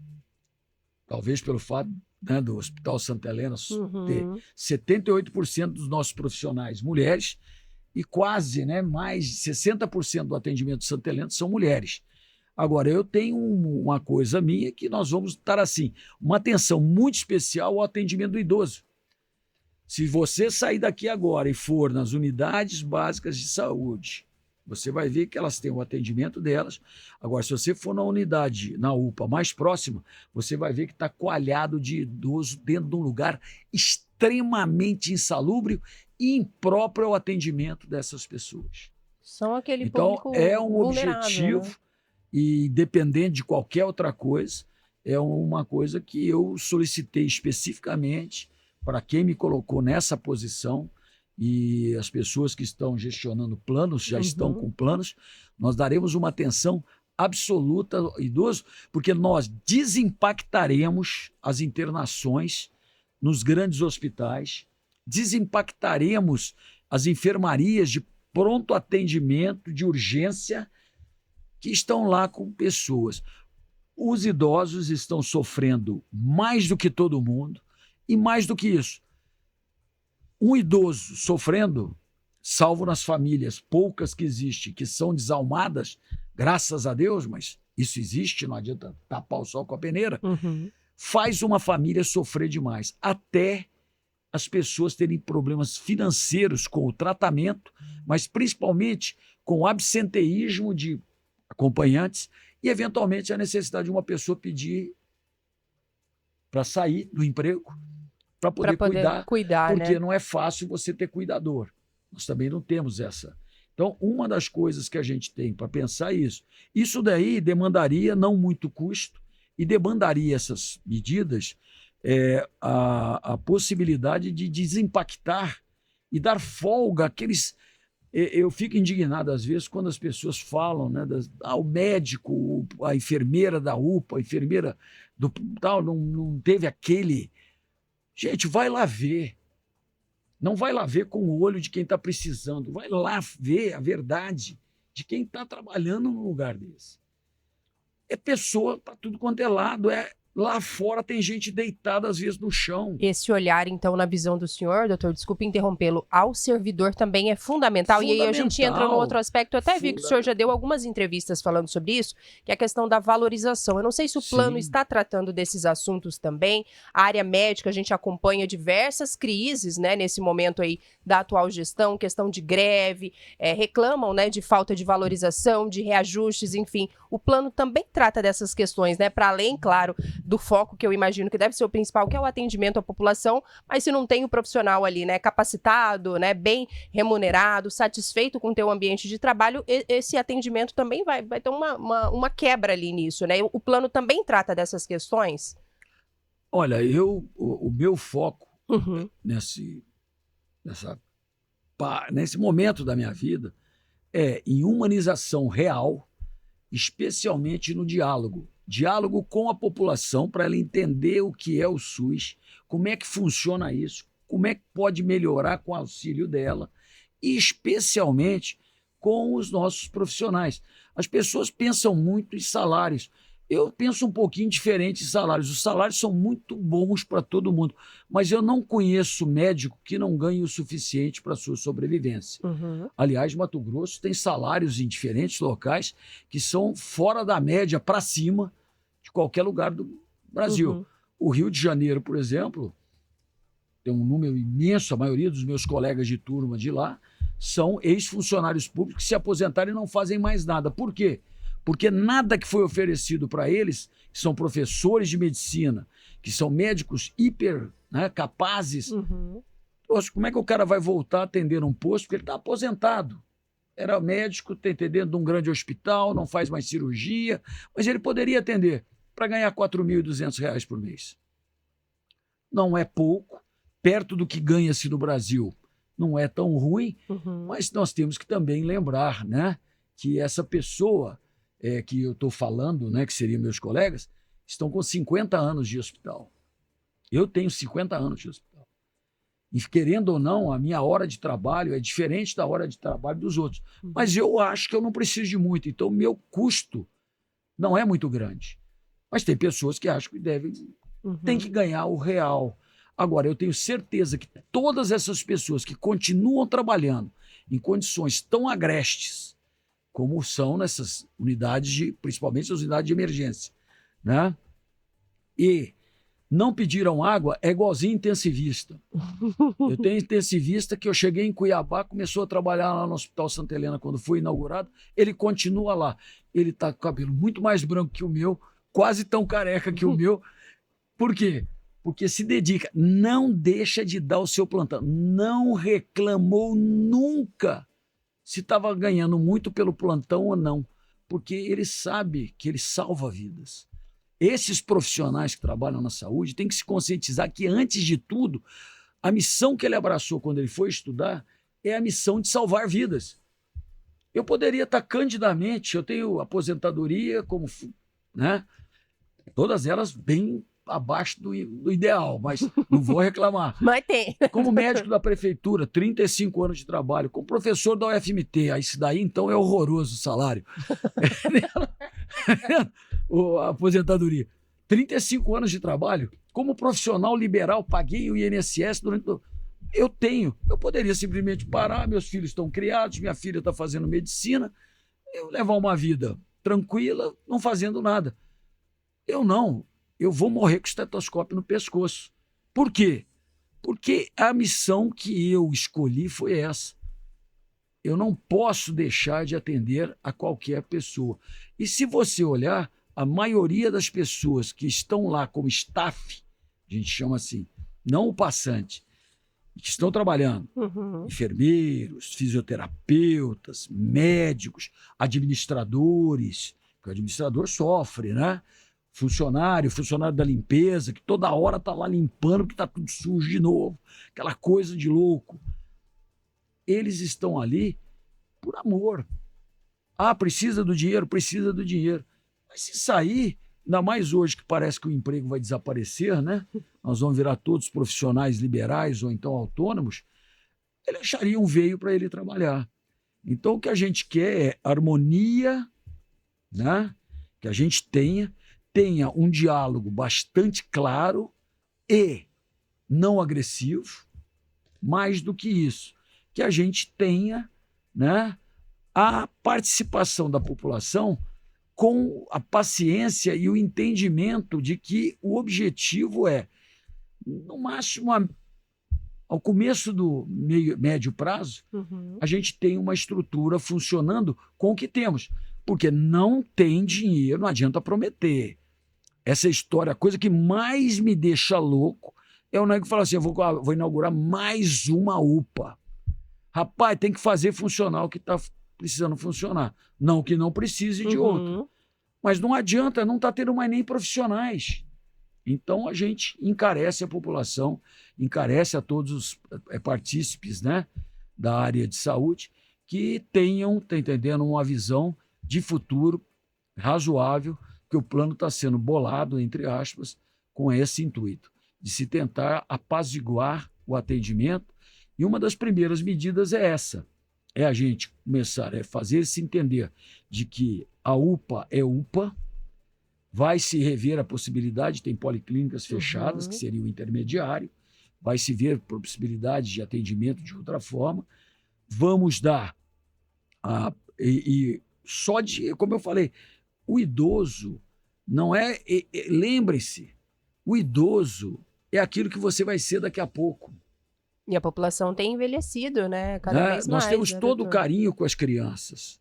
talvez pelo fato, né, do Hospital Santa Helena ter 78% dos nossos profissionais mulheres e quase, né, mais de 60% do atendimento de Santa Helena são mulheres. Agora, eu tenho uma coisa minha que nós vamos estar assim, uma atenção muito especial ao atendimento do idoso. Se você sair daqui agora e for nas unidades básicas de saúde, você vai ver que elas têm o atendimento delas. Agora, se você for na unidade, na UPA mais próxima, você vai ver que está coalhado de idoso dentro de um lugar extremamente insalubre e impróprio ao atendimento dessas pessoas. São aquele então, público é um vulnerável, objetivo, né? E independente de qualquer outra coisa, é uma coisa que eu solicitei especificamente para quem me colocou nessa posição. E as pessoas que estão gestionando planos, já estão com planos, nós daremos uma atenção absoluta ao idoso, porque nós desimpactaremos as internações nos grandes hospitais, desimpactaremos as enfermarias de pronto atendimento, de urgência, que estão lá com pessoas. Os idosos estão sofrendo mais do que todo mundo, e mais do que isso, um idoso sofrendo, salvo nas famílias poucas que existem, que são desalmadas, graças a Deus, mas isso existe, não adianta tapar o sol com a peneira, faz uma família sofrer demais, até as pessoas terem problemas financeiros com o tratamento, mas principalmente com o absenteísmo de acompanhantes e, eventualmente, a necessidade de uma pessoa pedir para sair do emprego, para poder cuidar, porque, né, não é fácil você ter cuidador. Nós também não temos essa. Então, uma das coisas que a gente tem para pensar é isso. Isso daí demandaria não muito custo e demandaria essas medidas a possibilidade de desimpactar e dar folga àqueles... Eu fico indignado às vezes quando as pessoas falam, né, o médico, a enfermeira da UPA, a enfermeira do tal, não teve aquele... Gente, vai lá ver. Não vai lá ver com o olho de quem está precisando. Vai lá ver a verdade de quem está trabalhando num lugar desse. É pessoa para tudo quanto é lado. Lá fora tem gente deitada, às vezes, no chão. Esse olhar, então, na visão do senhor, doutor, desculpe interrompê-lo, ao servidor também é fundamental. E aí a gente entra no outro aspecto. Eu até vi que o senhor já deu algumas entrevistas falando sobre isso, que é a questão da valorização. Eu não sei se o plano está tratando desses assuntos também. A área médica, a gente acompanha diversas crises, né, nesse momento aí da atual gestão, questão de greve, reclamam, né, de falta de valorização, de reajustes, enfim. O plano também trata dessas questões, né, para além, claro, do foco que eu imagino que deve ser o principal, que é o atendimento à população, mas se não tem o profissional ali, né, capacitado, né, bem remunerado, satisfeito com o teu ambiente de trabalho, esse atendimento também vai ter uma quebra ali nisso, né? O plano também trata dessas questões? Olha, o meu foco nesse momento da minha vida é em humanização real, especialmente no diálogo com a população, para ela entender o que é o SUS, como é que funciona isso, como é que pode melhorar com o auxílio dela, e especialmente com os nossos profissionais. As pessoas pensam muito em salários. Eu penso um pouquinho diferente em salários. Os salários são muito bons para todo mundo, mas eu não conheço médico que não ganhe o suficiente para a sua sobrevivência. Uhum. Aliás, Mato Grosso tem salários em diferentes locais que são fora da média para cima de qualquer lugar do Brasil. Uhum. O Rio de Janeiro, por exemplo, tem um número imenso, a maioria dos meus colegas de turma de lá são ex-funcionários públicos que se aposentaram e não fazem mais nada. Por quê? Porque nada que foi oferecido para eles, que são professores de medicina, que são médicos hiper, né, capazes, Poxa, como é que o cara vai voltar a atender um posto? Porque ele está aposentado. Era médico, está entendendo, de um grande hospital, não faz mais cirurgia, mas ele poderia atender para ganhar R$ 4.200 por mês. Não é pouco, perto do que ganha-se no Brasil. Não é tão ruim, mas nós temos que também lembrar, né, que essa pessoa que eu estou falando, né, que seriam meus colegas, estão com 50 anos de hospital. Eu tenho 50 anos de hospital. E querendo ou não, a minha hora de trabalho é diferente da hora de trabalho dos outros. Mas eu acho que eu não preciso de muito, então o meu custo não é muito grande. Mas tem pessoas que acham que tem que ganhar o real. Agora, eu tenho certeza que todas essas pessoas que continuam trabalhando em condições tão agrestes, como são nessas unidades, principalmente as unidades de emergência, né? E não pediram água, é igualzinho intensivista. Eu tenho intensivista que eu cheguei em Cuiabá, começou a trabalhar lá no Hospital Santa Helena quando foi inaugurado, ele continua lá. Ele está com o cabelo muito mais branco que o meu, quase tão careca que o meu. Por quê? Porque se dedica, não deixa de dar o seu plantão, não reclamou nunca se estava ganhando muito pelo plantão ou não, porque ele sabe que ele salva vidas. Esses profissionais que trabalham na saúde têm que se conscientizar que, antes de tudo, a missão que ele abraçou quando ele foi estudar é a missão de salvar vidas. Eu poderia estar candidamente, eu tenho aposentadoria, como, né, todas elas bem abaixo do ideal, mas não vou reclamar. Mas tem. Como médico da prefeitura, 35 anos de trabalho, como professor da UFMT, aí isso daí então é horroroso o salário. A aposentadoria. 35 anos de trabalho, como profissional liberal, paguei o INSS durante... Eu poderia simplesmente parar, meus filhos estão criados, minha filha está fazendo medicina, eu levar uma vida tranquila, não fazendo nada. Eu vou morrer com o estetoscópio no pescoço. Por quê? Porque a missão que eu escolhi foi essa. Eu não posso deixar de atender a qualquer pessoa. E se você olhar, a maioria das pessoas que estão lá como staff, a gente chama assim, não o passante, que estão trabalhando, enfermeiros, fisioterapeutas, médicos, administradores, que o administrador sofre, né? Funcionário da limpeza, que toda hora está lá limpando porque está tudo sujo de novo, aquela coisa de louco. Eles estão ali por amor. Ah, precisa do dinheiro? Precisa do dinheiro. Mas se sair, ainda mais hoje que parece que o emprego vai desaparecer, né? Nós vamos virar todos profissionais liberais ou então autônomos, ele acharia um veio para ele trabalhar. Então o que a gente quer é harmonia, né? Que a gente tenha um diálogo bastante claro e não agressivo, mais do que isso, que a gente tenha, né, a participação da população com a paciência e o entendimento de que o objetivo é, no máximo, ao começo do médio prazo, a gente tem uma estrutura funcionando com o que temos, porque não tem dinheiro, não adianta prometer. Essa história, a coisa que mais me deixa louco é o nego que fala assim, eu vou inaugurar mais uma UPA. Rapaz, tem que fazer funcionar o que está precisando funcionar. Não que não precise de outro. Mas não adianta, não está tendo mais nem profissionais. Então a gente encarece a população, encarece a todos os partícipes, né, da área de saúde que tenham, tá entendendo, uma visão de futuro razoável, que o plano está sendo bolado, entre aspas, com esse intuito, de se tentar apaziguar o atendimento. E uma das primeiras medidas é essa, é a gente começar a fazer se entender de que a UPA é UPA, Vai se rever a possibilidade, tem policlínicas fechadas, que seria o intermediário, vai se ver possibilidade de atendimento de outra forma. Vamos dar, como eu falei, o idoso não é, lembre-se, o idoso é aquilo que você vai ser daqui a pouco. E a população tem envelhecido, né? Cada vez mais. Nós temos todo o carinho com as crianças.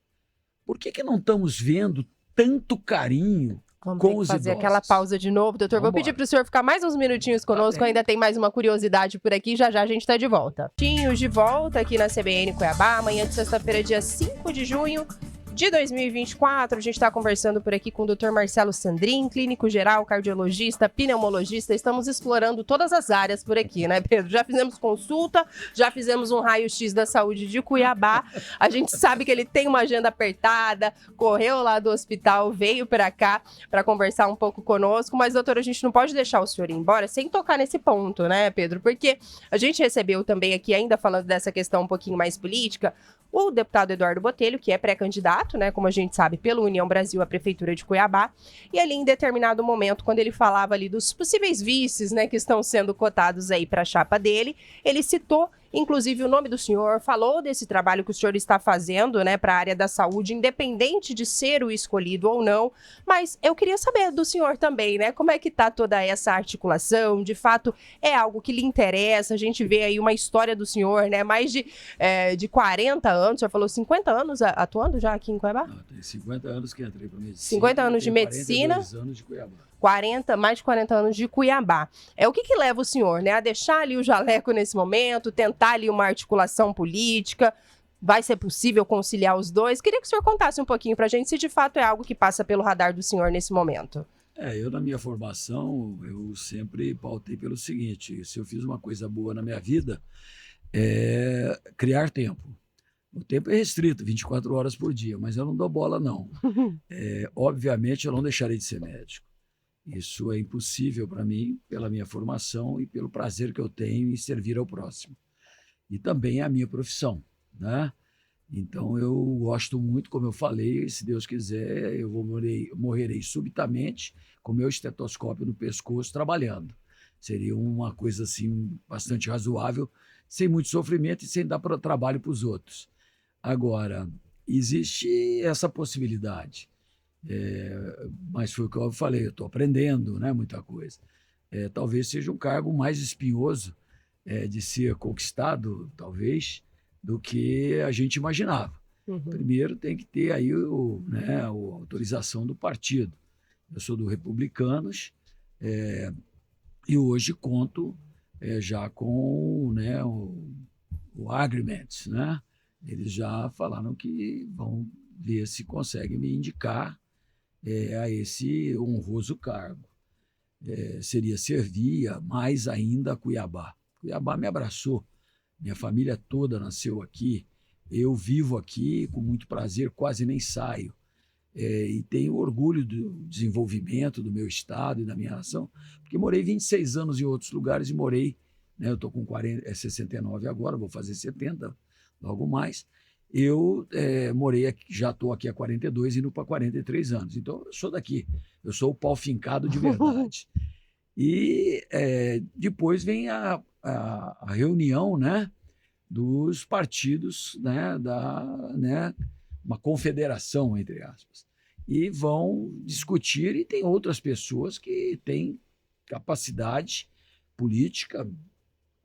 Por que não estamos vendo tanto carinho com os fazer idosos? aquela pausa de novo. Doutor, vou pedir para o senhor ficar mais uns minutinhos conosco, ainda tem mais uma curiosidade por aqui, já já a gente está de volta. Tinhos de volta aqui na CBN Cuiabá, amanhã de sexta-feira, dia 5 de junho de 2024, a gente está conversando por aqui com o Dr. Marcelo Sandrin, clínico geral, cardiologista, pneumologista. Estamos explorando todas as áreas por aqui, né, Pedro? Já fizemos consulta, já fizemos um raio-x da saúde de Cuiabá. A gente sabe que ele tem uma agenda apertada, correu lá do hospital, veio para cá para conversar um pouco conosco. Mas, doutor, a gente não pode deixar o senhor ir embora sem tocar nesse ponto, né, Pedro? Porque a gente recebeu também aqui, ainda falando dessa questão um pouquinho mais política, o deputado Eduardo Botelho, que é pré-candidato, né, como a gente sabe, pela União Brasil à Prefeitura de Cuiabá, e ali em determinado momento, quando ele falava ali dos possíveis vices, né, que estão sendo cotados aí para a chapa dele, ele citou inclusive o nome do senhor, falou desse trabalho que o senhor está fazendo, né, para a área da saúde, independente de ser o escolhido ou não, mas eu queria saber do senhor também, né, como é que está toda essa articulação, de fato é algo que lhe interessa, a gente vê aí uma história do senhor, né, mais de 40 anos, o senhor falou 50 anos atuando já aqui em Cuiabá? Não, tem 50 anos que entrei para medicina. 50 anos de medicina. 42 anos de Cuiabá. Mais de 40 anos de Cuiabá. O que leva o senhor, né, a deixar ali o jaleco nesse momento, tentar ali uma articulação política? Vai ser possível conciliar os dois? Queria que o senhor contasse um pouquinho pra gente se de fato é algo que passa pelo radar do senhor nesse momento. Eu na minha formação, eu sempre pautei pelo seguinte: se eu fiz uma coisa boa na minha vida, é criar tempo. O tempo é restrito, 24 horas por dia, mas eu não dou bola, não. Obviamente, eu não deixarei de ser médico. Isso é impossível para mim, pela minha formação e pelo prazer que eu tenho em servir ao próximo. E também é a minha profissão, né? Então, eu gosto muito, como eu falei, se Deus quiser, eu morrerei subitamente com meu estetoscópio no pescoço trabalhando. Seria uma coisa assim bastante razoável, sem muito sofrimento e sem dar trabalho para os outros. Agora, existe essa possibilidade. Mas foi o que eu falei, eu estou aprendendo, né, muita coisa. Talvez seja um cargo mais espinhoso de ser conquistado, talvez, do que a gente imaginava. Primeiro tem que ter aí a autorização do partido. Eu sou do Republicanos e hoje conto já com, né, o agreement, né? Eles já falaram que vão ver se conseguem me indicar a esse honroso cargo. Seria servir mais ainda a Cuiabá. Cuiabá me abraçou, minha família toda nasceu aqui, eu vivo aqui com muito prazer, quase nem saio. E tenho orgulho do desenvolvimento do meu estado e da minha nação, porque morei 26 anos em outros lugares e morei, né, eu estou com 69 agora, vou fazer 70 logo mais. Eu morei aqui, já estou aqui há 42, indo para 43 anos. Então, eu sou daqui. Eu sou o pau fincado de verdade. E depois vem a reunião, né, dos partidos, né, uma confederação, entre aspas. E vão discutir, e tem outras pessoas que têm capacidade política,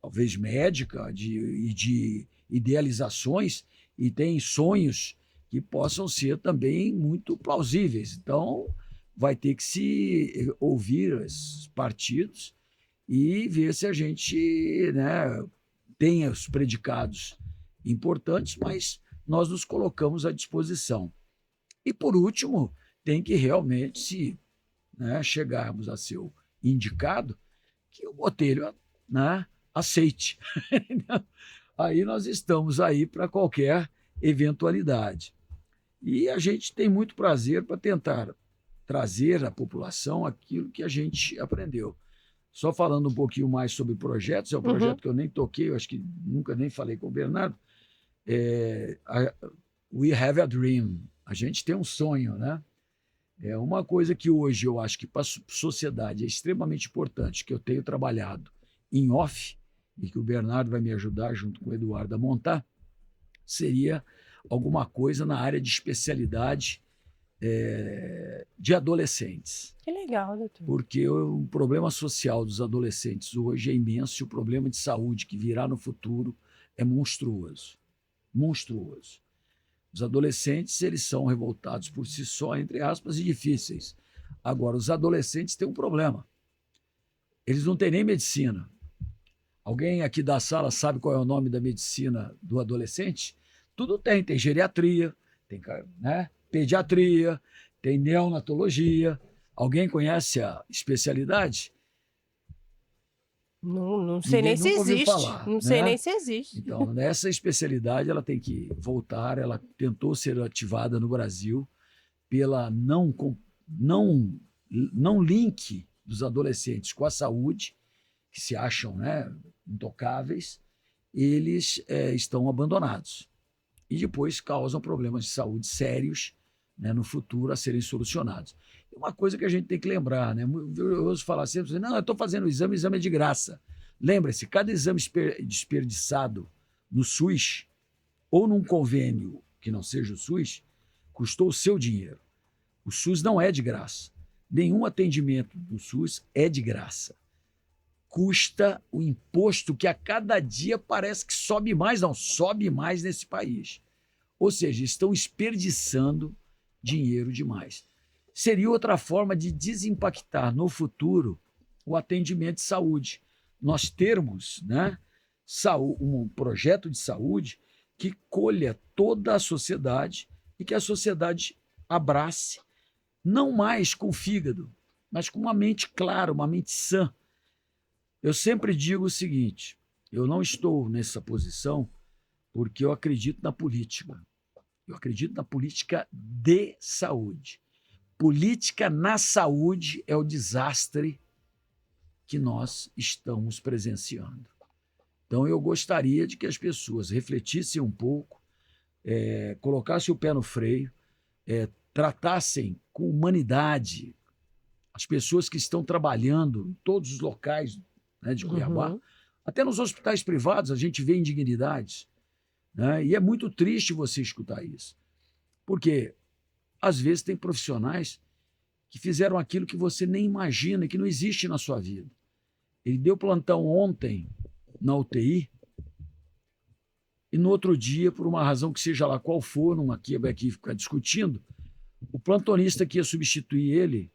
talvez médica, de idealizações, e tem sonhos que possam ser também muito plausíveis. Então, vai ter que se ouvir esses partidos e ver se a gente, né, tem os predicados importantes, mas nós nos colocamos à disposição. E, por último, tem que realmente, se, né, chegarmos a ser indicado, que o Botelho, né, aceite. Aí nós estamos aí para qualquer eventualidade. E a gente tem muito prazer para tentar trazer à população aquilo que a gente aprendeu. Só falando um pouquinho mais sobre projetos, é um projeto que eu nem toquei, eu acho que nunca nem falei com o Bernardo. We have a dream. A gente tem um sonho, né? É uma coisa que hoje eu acho que para a sociedade é extremamente importante, que eu tenho trabalhado em off, e que o Bernardo vai me ajudar, junto com o Eduardo, a montar, seria alguma coisa na área de especialidade de adolescentes. Que legal, doutor. Porque o problema social dos adolescentes hoje é imenso e o problema de saúde que virá no futuro é monstruoso. Monstruoso. Os adolescentes, eles são revoltados por si só, entre aspas, e difíceis. Agora, os adolescentes têm um problema. Eles não têm nem medicina. Alguém aqui da sala sabe qual é o nome da medicina do adolescente? Tudo tem. Tem geriatria, tem, né, pediatria, tem neonatologia. Alguém conhece a especialidade? Não sei Ninguém nem se nunca ouviu existe. falar, Não sei né? nem se existe. Então, nessa especialidade, ela tem que voltar. Ela tentou ser ativada no Brasil pela não link dos adolescentes com a saúde, que se acham, né, intocáveis. Eles estão abandonados. E depois causam problemas de saúde sérios, né, no futuro a serem solucionados. Uma coisa que a gente tem que lembrar, né? Eu ouço falar sempre, não, eu estou fazendo o exame é de graça. Lembre-se, cada exame desperdiçado no SUS ou num convênio que não seja o SUS, custou o seu dinheiro. O SUS não é de graça. Nenhum atendimento do SUS é de graça. Custa o imposto que a cada dia parece que sobe mais, não, sobe mais nesse país. Ou seja, estão desperdiçando dinheiro demais. Seria outra forma de desimpactar no futuro o atendimento de saúde. Nós termos, né, um projeto de saúde que colha toda a sociedade e que a sociedade abrace, não mais com o fígado, mas com uma mente clara, uma mente sã. Eu sempre digo o seguinte, eu não estou nessa posição porque eu acredito na política. Eu acredito na política de saúde. Política na saúde é o desastre que nós estamos presenciando. Então, eu gostaria de que as pessoas refletissem um pouco, colocassem o pé no freio, tratassem com humanidade as pessoas que estão trabalhando em todos os locais, né, de Cuiabá. Até nos hospitais privados a gente vê indignidades, né? E é muito triste você escutar isso. Porque, às vezes, tem profissionais que fizeram aquilo que você nem imagina, que não existe na sua vida. Ele deu plantão ontem na UTI e no outro dia, por uma razão que seja lá qual for, não aqui ficar discutindo, o plantonista que ia substituir ele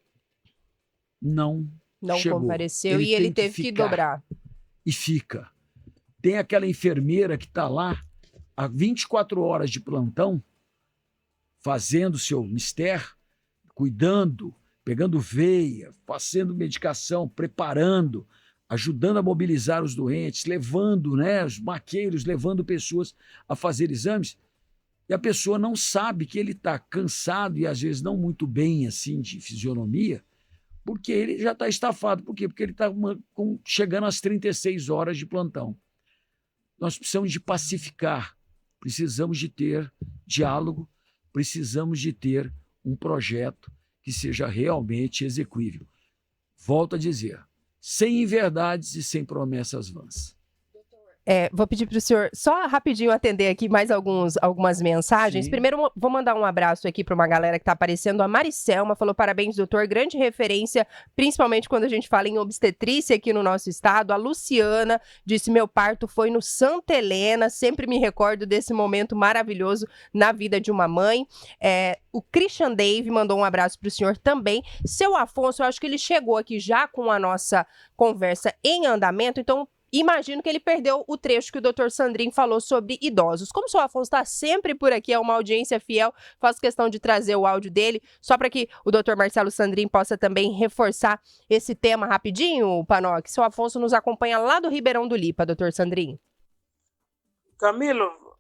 não chegou. Compareceu e ele teve que dobrar. E fica. Tem aquela enfermeira que está lá há 24 horas de plantão, fazendo seu mister, cuidando, pegando veia, fazendo medicação, preparando, ajudando a mobilizar os doentes, levando, né, os maqueiros, levando pessoas a fazer exames, e a pessoa não sabe que ele está cansado e às vezes não muito bem assim de fisionomia, porque ele já está estafado. Por quê? Porque ele está chegando às 36 horas de plantão. Nós precisamos de pacificar, precisamos de ter diálogo, precisamos de ter um projeto que seja realmente execuível. Volto a dizer, sem inverdades e sem promessas vãs. Vou pedir para o senhor só rapidinho atender aqui mais algumas mensagens. Sim. Primeiro, vou mandar um abraço aqui para uma galera que está aparecendo. A Maricelma falou: parabéns, doutor, grande referência, principalmente quando a gente fala em obstetrícia aqui no nosso estado. A Luciana disse: meu parto foi no Santa Helena, sempre me recordo desse momento maravilhoso na vida de uma mãe. O Christian Dave mandou um abraço para o senhor também. Seu Afonso, eu acho que ele chegou aqui já com a nossa conversa em andamento, então imagino que ele perdeu o trecho que o doutor Sandrin falou sobre idosos. Como o seu Afonso está sempre por aqui, é uma audiência fiel, faço questão de trazer o áudio dele, só para que o doutor Marcelo Sandrin possa também reforçar esse tema rapidinho, Panoc. Seu Afonso nos acompanha lá do Ribeirão do Lipa, doutor Sandrin. Camilo,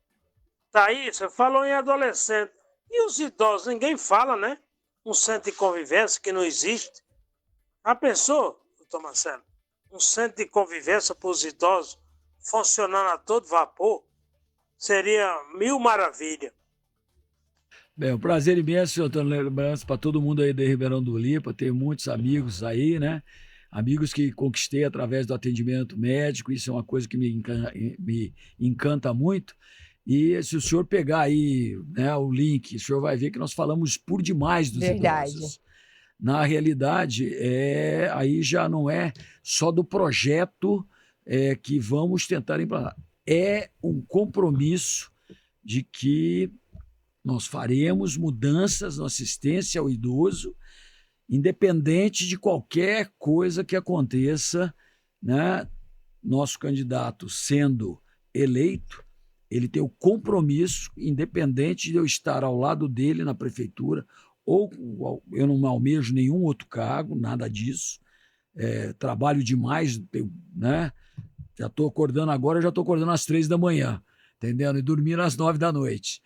tá aí, você falou em adolescente. E os idosos, ninguém fala, né? Um centro de convivência que não existe. Já pensou, doutor Marcelo? Um centro de convivência para os idosos funcionando a todo vapor, seria mil maravilha. Bem, um prazer imenso, Antônio, lembrança para todo mundo aí de Ribeirão do Lipa, tenho muitos amigos aí, né? Amigos que conquistei através do atendimento médico, isso é uma coisa que me encanta muito. E se o senhor pegar aí, né, o link, o senhor vai ver que nós falamos por demais dos Verdade. idosos. Na realidade, aí já não é só do projeto que vamos tentar implantar. É um compromisso de que nós faremos mudanças na assistência ao idoso, independente de qualquer coisa que aconteça, né? Nosso candidato sendo eleito, ele tem o compromisso, independente de eu estar ao lado dele na prefeitura, ou eu não almejo nenhum outro cargo, nada disso. Trabalho demais, né? Já estou acordando agora, já estou acordando às 3 da manhã, entendendo? E dormindo às 9 da noite.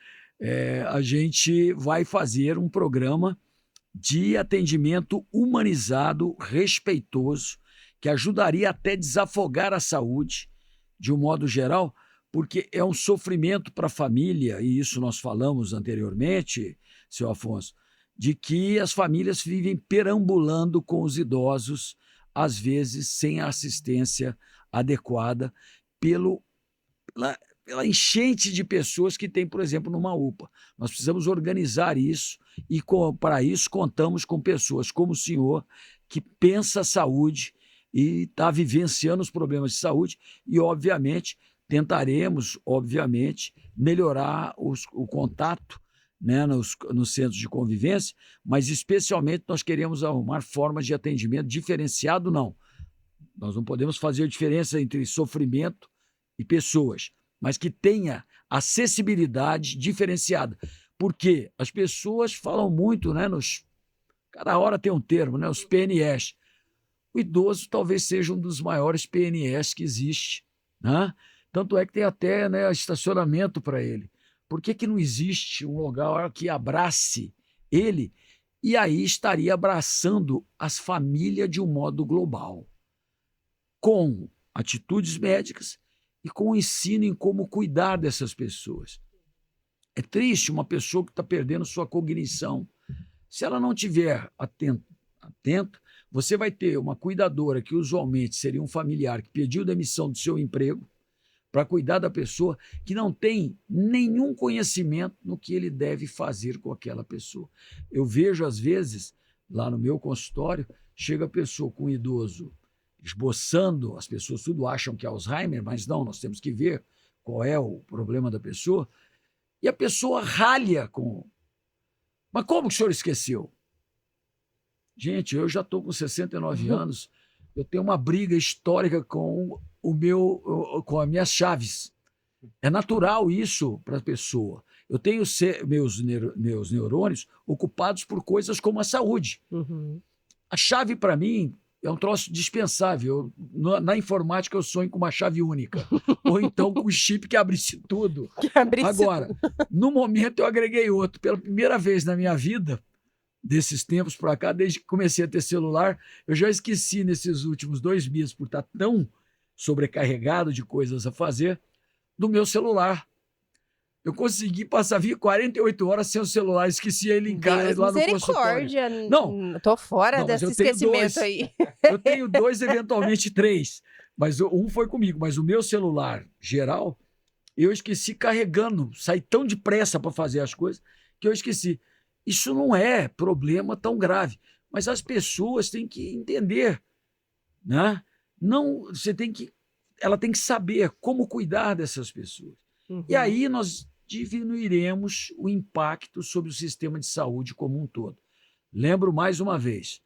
A gente vai fazer um programa de atendimento humanizado, respeitoso, que ajudaria até a desafogar a saúde, de um modo geral, porque é um sofrimento para a família, e isso nós falamos anteriormente, seu Afonso, de que as famílias vivem perambulando com os idosos, às vezes sem a assistência adequada, pela enchente de pessoas que tem, por exemplo, numa UPA. Nós precisamos organizar isso e, para isso, contamos com pessoas como o senhor, que pensa a saúde e está vivenciando os problemas de saúde e, obviamente, tentaremos, melhorar o contato, né, nos centros de convivência, mas, especialmente, nós queremos arrumar formas de atendimento diferenciado, não. Nós não podemos fazer diferença entre sofrimento e pessoas, mas que tenha acessibilidade diferenciada. Porque as pessoas falam muito, né? Cada hora tem um termo, né? Os PNS. O idoso talvez seja um dos maiores PNS que existe, né? Tanto é que tem até, né, estacionamento para ele. Por que não existe um lugar que abrace ele? E aí estaria abraçando as famílias de um modo global, com atitudes médicas e com o ensino em como cuidar dessas pessoas. É triste uma pessoa que está perdendo sua cognição. Se ela não tiver atento, você vai ter uma cuidadora que usualmente seria um familiar que pediu demissão do seu emprego para cuidar da pessoa, que não tem nenhum conhecimento no que ele deve fazer com aquela pessoa. Eu vejo, às vezes, lá no meu consultório, chega a pessoa com um idoso esboçando, as pessoas tudo acham que é Alzheimer, mas não, nós temos que ver qual é o problema da pessoa, e a pessoa ralha com... Mas como que o senhor esqueceu? Gente, eu já estou com 69 anos, eu tenho uma briga histórica com as minhas chaves. É natural isso para a pessoa. Eu tenho meus neurônios ocupados por coisas como a saúde. Uhum. A chave, para mim, é um troço dispensável. Na informática, eu sonho com uma chave única. Ou então com o chip que abrisse tudo. Agora, no momento, eu agreguei outro. Pela primeira vez na minha vida, desses tempos para cá, desde que comecei a ter celular, eu já esqueci nesses últimos 2 meses, por estar tão sobrecarregado de coisas a fazer, do meu celular. Eu consegui passar 48 horas sem o celular, esqueci ele em casa, lá no consultório. Não, tô fora desse esquecimento aí. Eu tenho 2, eventualmente 3, mas um foi comigo, mas o meu celular geral, eu esqueci carregando, saí tão depressa para fazer as coisas, que eu esqueci. Isso não é problema tão grave, mas as pessoas têm que entender, né? Não, ela tem que saber como cuidar dessas pessoas. Uhum. E aí nós diminuiremos o impacto sobre o sistema de saúde como um todo. Lembro mais uma vez,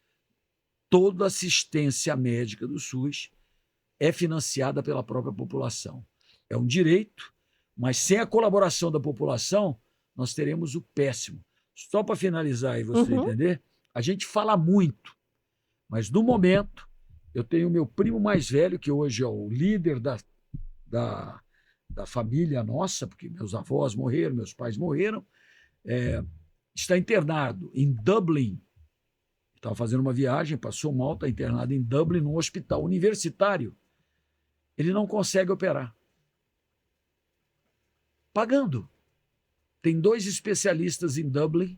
toda assistência médica do SUS é financiada pela própria população. É um direito, mas sem a colaboração da população, nós teremos o péssimo. Só para finalizar e você entender, a gente fala muito, mas no momento eu tenho meu primo mais velho, que hoje é o líder da família nossa, porque meus avós morreram, meus pais morreram, está internado em Dublin. Estava fazendo uma viagem, passou mal, está internado em Dublin, num hospital universitário. Ele não consegue operar. Pagando. Tem 2 especialistas em Dublin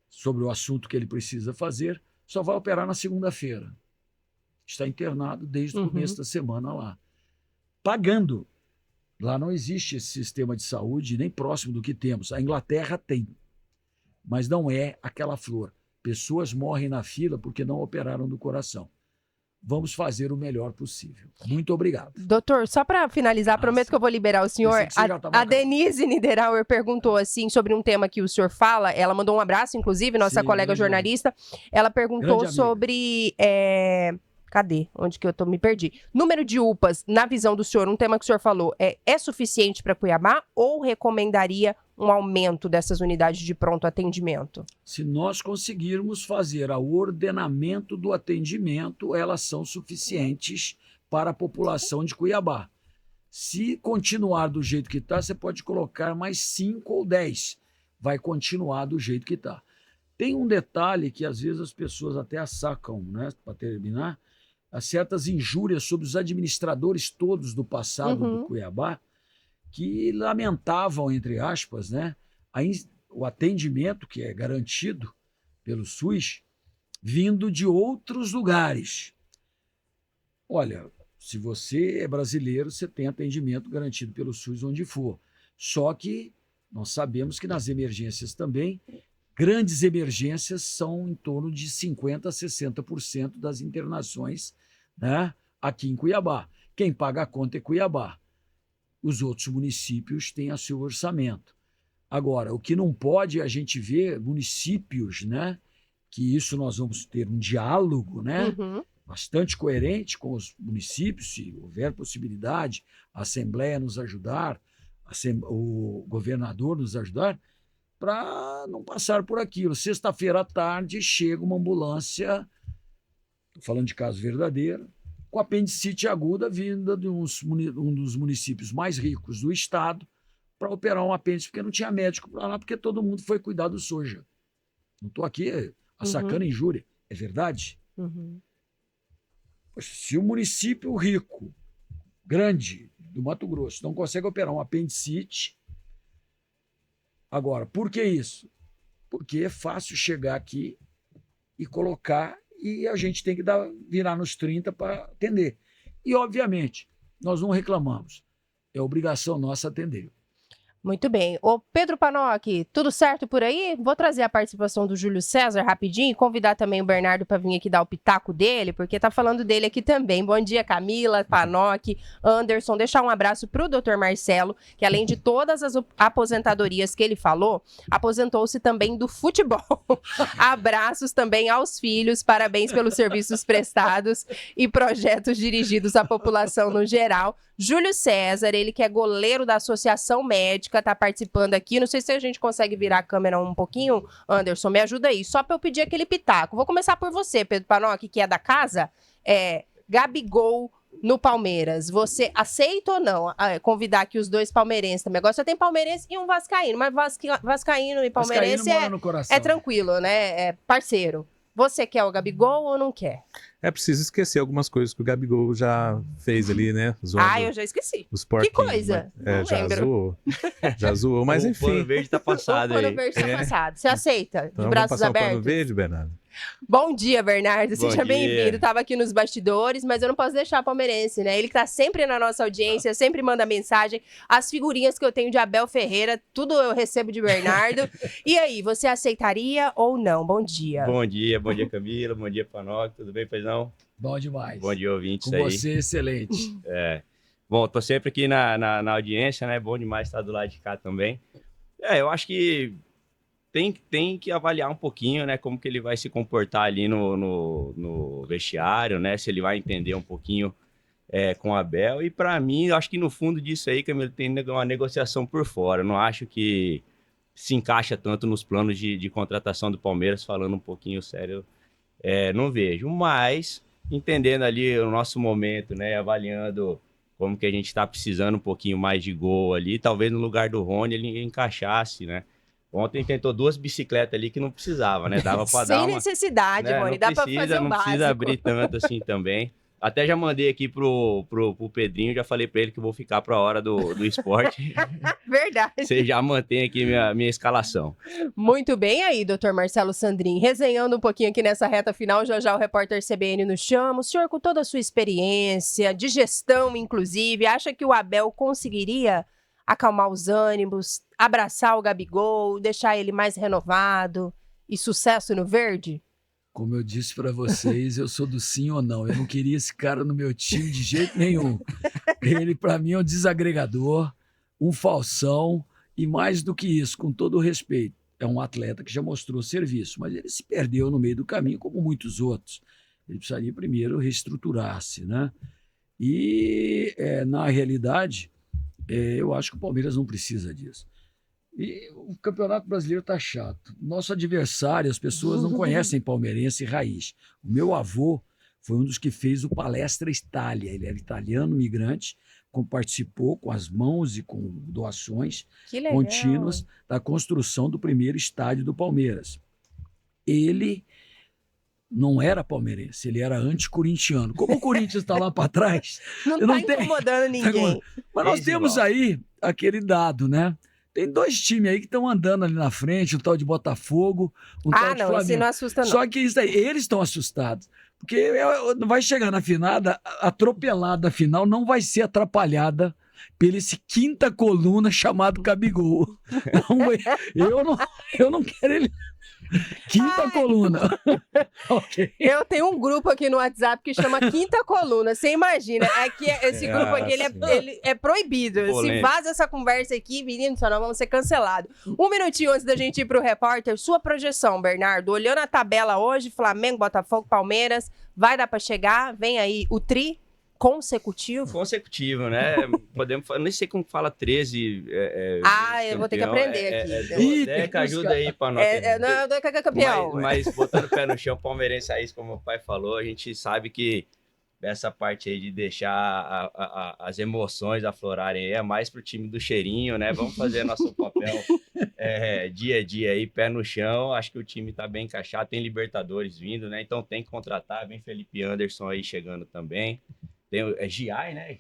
sobre o assunto que ele precisa fazer, só vai operar na segunda-feira. Está internado desde o começo da semana lá. Pagando. Lá não existe esse sistema de saúde, nem próximo do que temos. A Inglaterra tem, mas não é aquela flor. Pessoas morrem na fila porque não operaram do coração. Vamos fazer o melhor possível. Muito obrigado. Doutor, só para finalizar, prometo que eu vou liberar o senhor. A Denise Niederauer perguntou assim sobre um tema que o senhor fala. Ela mandou um abraço, inclusive, nossa colega jornalista. Ela perguntou sobre... Cadê? Onde que eu me perdi? Número de UPAs, na visão do senhor, um tema que o senhor falou, é suficiente para Cuiabá ou recomendaria um aumento dessas unidades de pronto atendimento? Se nós conseguirmos fazer o ordenamento do atendimento, elas são suficientes para a população de Cuiabá. Se continuar do jeito que está, você pode colocar mais 5 ou 10. Vai continuar do jeito que está. Tem um detalhe que às vezes as pessoas até assacam, né, para terminar, há certas injúrias sobre os administradores todos do passado do Cuiabá, que lamentavam, entre aspas, né, o atendimento que é garantido pelo SUS, vindo de outros lugares. Olha, se você é brasileiro, você tem atendimento garantido pelo SUS onde for. Só que nós sabemos que nas emergências também, grandes emergências são em torno de 50% a 60% das internações, né, aqui em Cuiabá. Quem paga a conta é Cuiabá. Os outros municípios têm a seu orçamento. Agora, o que não pode a gente ver municípios, né, que isso nós vamos ter um diálogo, né, bastante coerente com os municípios, se houver possibilidade, a Assembleia nos ajudar, o governador nos ajudar, para não passar por aquilo. Sexta-feira à tarde chega uma ambulância, falando de caso verdadeiro, com apendicite aguda vinda de um dos municípios mais ricos do estado para operar um apêndice, porque não tinha médico para lá, porque todo mundo foi cuidar do soja. Não estou aqui assacando injúria, é verdade? Poxa, se o município rico, grande, do Mato Grosso, não consegue operar um apendicite, agora, por que isso? Porque é fácil chegar aqui e colocar, e a gente tem que virar nos 30 para atender. E, obviamente, nós não reclamamos. É obrigação nossa atender. Muito bem. Ô Pedro Panocchi, tudo certo por aí? Vou trazer a participação do Júlio César rapidinho e convidar também o Bernardo para vir aqui dar o pitaco dele, porque tá falando dele aqui também. Bom dia, Camila, Panocchi, Anderson. Deixar um abraço pro Dr. Marcelo, que além de todas as aposentadorias que ele falou, aposentou-se também do futebol. Abraços também aos filhos, parabéns pelos serviços prestados e projetos dirigidos à população no geral. Júlio César, ele que é goleiro da Associação Médica, tá participando aqui. Não sei se a gente consegue virar a câmera um pouquinho. Anderson, me ajuda aí, só para eu pedir aquele pitaco. Vou começar por você, Pedro Panocchi, que é da casa. Gabigol no Palmeiras. Você aceita ou não convidar aqui os dois palmeirenses também? Agora só tem palmeirense e um vascaíno, mas vascaíno e palmeirense é tranquilo, né? É parceiro. Você quer o Gabigol ou não quer? É preciso esquecer algumas coisas que o Gabigol já fez ali, né? Zoando eu já esqueci. Os que coisa? Não já lembro. zoou. Já zoou, mas enfim. O pano verde tá passado aí. O pano verde tá passado. Você aceita? Então, de braços vamos passar abertos? O pano verde, Bernardo? Bom dia, Bernardo. Seja Bom bem-vindo. dia. Tava aqui nos bastidores, mas eu não posso deixar palmeirense, né? Ele que tá sempre na nossa audiência, sempre manda mensagem. As figurinhas que eu tenho de Abel Ferreira, tudo eu recebo de Bernardo. E aí, você aceitaria ou não? Bom dia. Bom dia Camila, bom dia Panocchi, tudo bem, paizão? Bom demais. Bom dia, ouvintes Com aí. você, excelente. Bom, tô sempre aqui na audiência, né? Bom demais estar do lado de cá também. Eu acho que tem que avaliar um pouquinho, né? Como que ele vai se comportar ali no vestiário, né? Se ele vai entender um pouquinho com o Abel. E para mim, eu acho que no fundo disso aí, Camilo, tem uma negociação por fora. Eu não acho que se encaixa tanto nos planos de contratação do Palmeiras, falando um pouquinho sério, não vejo. Mas, entendendo ali o nosso momento, né? Avaliando como que a gente está precisando um pouquinho mais de gol ali, talvez no lugar do Rony ele encaixasse, né? Ontem tentou 2 bicicletas ali que não precisava, né? Dava para dar Sem necessidade, né? Rony, dá para fazer o básico. Não precisa abrir tanto assim também. Até já mandei aqui pro Pedrinho, já falei pra ele que eu vou ficar pra hora do esporte. Verdade. Você já mantém aqui minha escalação. Muito bem aí, doutor Marcelo Sandrin. Resenhando um pouquinho aqui nessa reta final, já o repórter CBN nos chama. O senhor, com toda a sua experiência, de gestão inclusive, acha que o Abel conseguiria acalmar os ânimos, abraçar o Gabigol, deixar ele mais renovado e sucesso no verde? Como eu disse para vocês, eu sou do sim ou não. Eu não queria esse cara no meu time de jeito nenhum. Ele, para mim, é um desagregador, um falsão e, mais do que isso, com todo o respeito, é um atleta que já mostrou serviço, mas ele se perdeu no meio do caminho, como muitos outros. Ele precisaria primeiro reestruturar-se, né? E, na realidade, eu acho que o Palmeiras não precisa disso. E o Campeonato Brasileiro tá chato. Nosso adversário, as pessoas não conhecem palmeirense raiz. O meu avô foi um dos que fez o Palestra Itália. Ele era italiano, migrante, participou com as mãos e com doações contínuas da construção do primeiro estádio do Palmeiras. Ele não era palmeirense, ele era anticorintiano. Como o Corinthians está lá para trás... Não está incomodando ninguém. Mas nós temos aí aquele dado, né? Tem 2 times aí que estão andando ali na frente, um tal de Botafogo, um tal de Flamengo. Esse não assusta não. Só que isso aí, eles estão assustados. Porque vai chegar na finada, atropelada a final, não vai ser atrapalhada pela esse quinta coluna chamado Gabigol. Eu não quero ele... Quinta coluna. Okay. Eu tenho um grupo aqui no WhatsApp que chama Quinta Coluna. Você imagina? Aqui, esse grupo aqui ele é proibido. Se vaza essa conversa aqui, menino, só nós vamos ser cancelados. Um minutinho antes da gente ir pro repórter, sua projeção, Bernardo. Olhando a tabela hoje, Flamengo, Botafogo, Palmeiras, vai dar para chegar? Vem aí o tri consecutivo? Consecutivo, né? Podemos falar, nem sei como fala 13. Eu vou ter que aprender aqui. Deca, ajuda aí para nós. Não, Deca é campeão. Mas botando o pé no chão, palmeirense raiz, como o pai falou, a gente sabe que essa parte aí de deixar as emoções aflorarem aí é mais pro time do cheirinho, né? Vamos fazer nosso papel dia a dia aí, pé no chão. Acho que o time tá bem encaixado, tem Libertadores vindo, né? Então tem que contratar, vem Felipe Anderson aí chegando também. Tem Giai, né?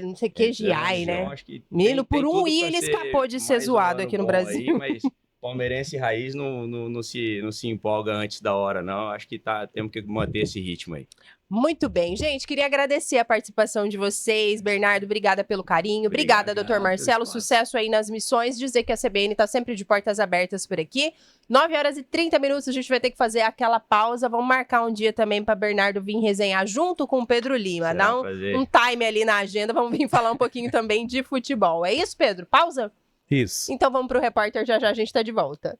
Não sei o que, Giai, né? Menino, por um I ele escapou de ser zoado aqui no Brasil. Aí, mas palmeirense raiz não se empolga antes da hora, não. Acho que temos que manter esse ritmo aí. Muito bem, gente. Queria agradecer a participação de vocês. Bernardo, obrigada pelo carinho. Obrigada, doutor Marcelo. Sucesso aí nas missões. Dizer que a CBN está sempre de portas abertas por aqui. 9h30, a gente vai ter que fazer aquela pausa. Vamos marcar um dia também para Bernardo vir resenhar junto com o Pedro Lima. Dá um time ali na agenda. Vamos vir falar um pouquinho também de futebol. É isso, Pedro? Pausa? Isso. Então vamos para o repórter. Já a gente está de volta.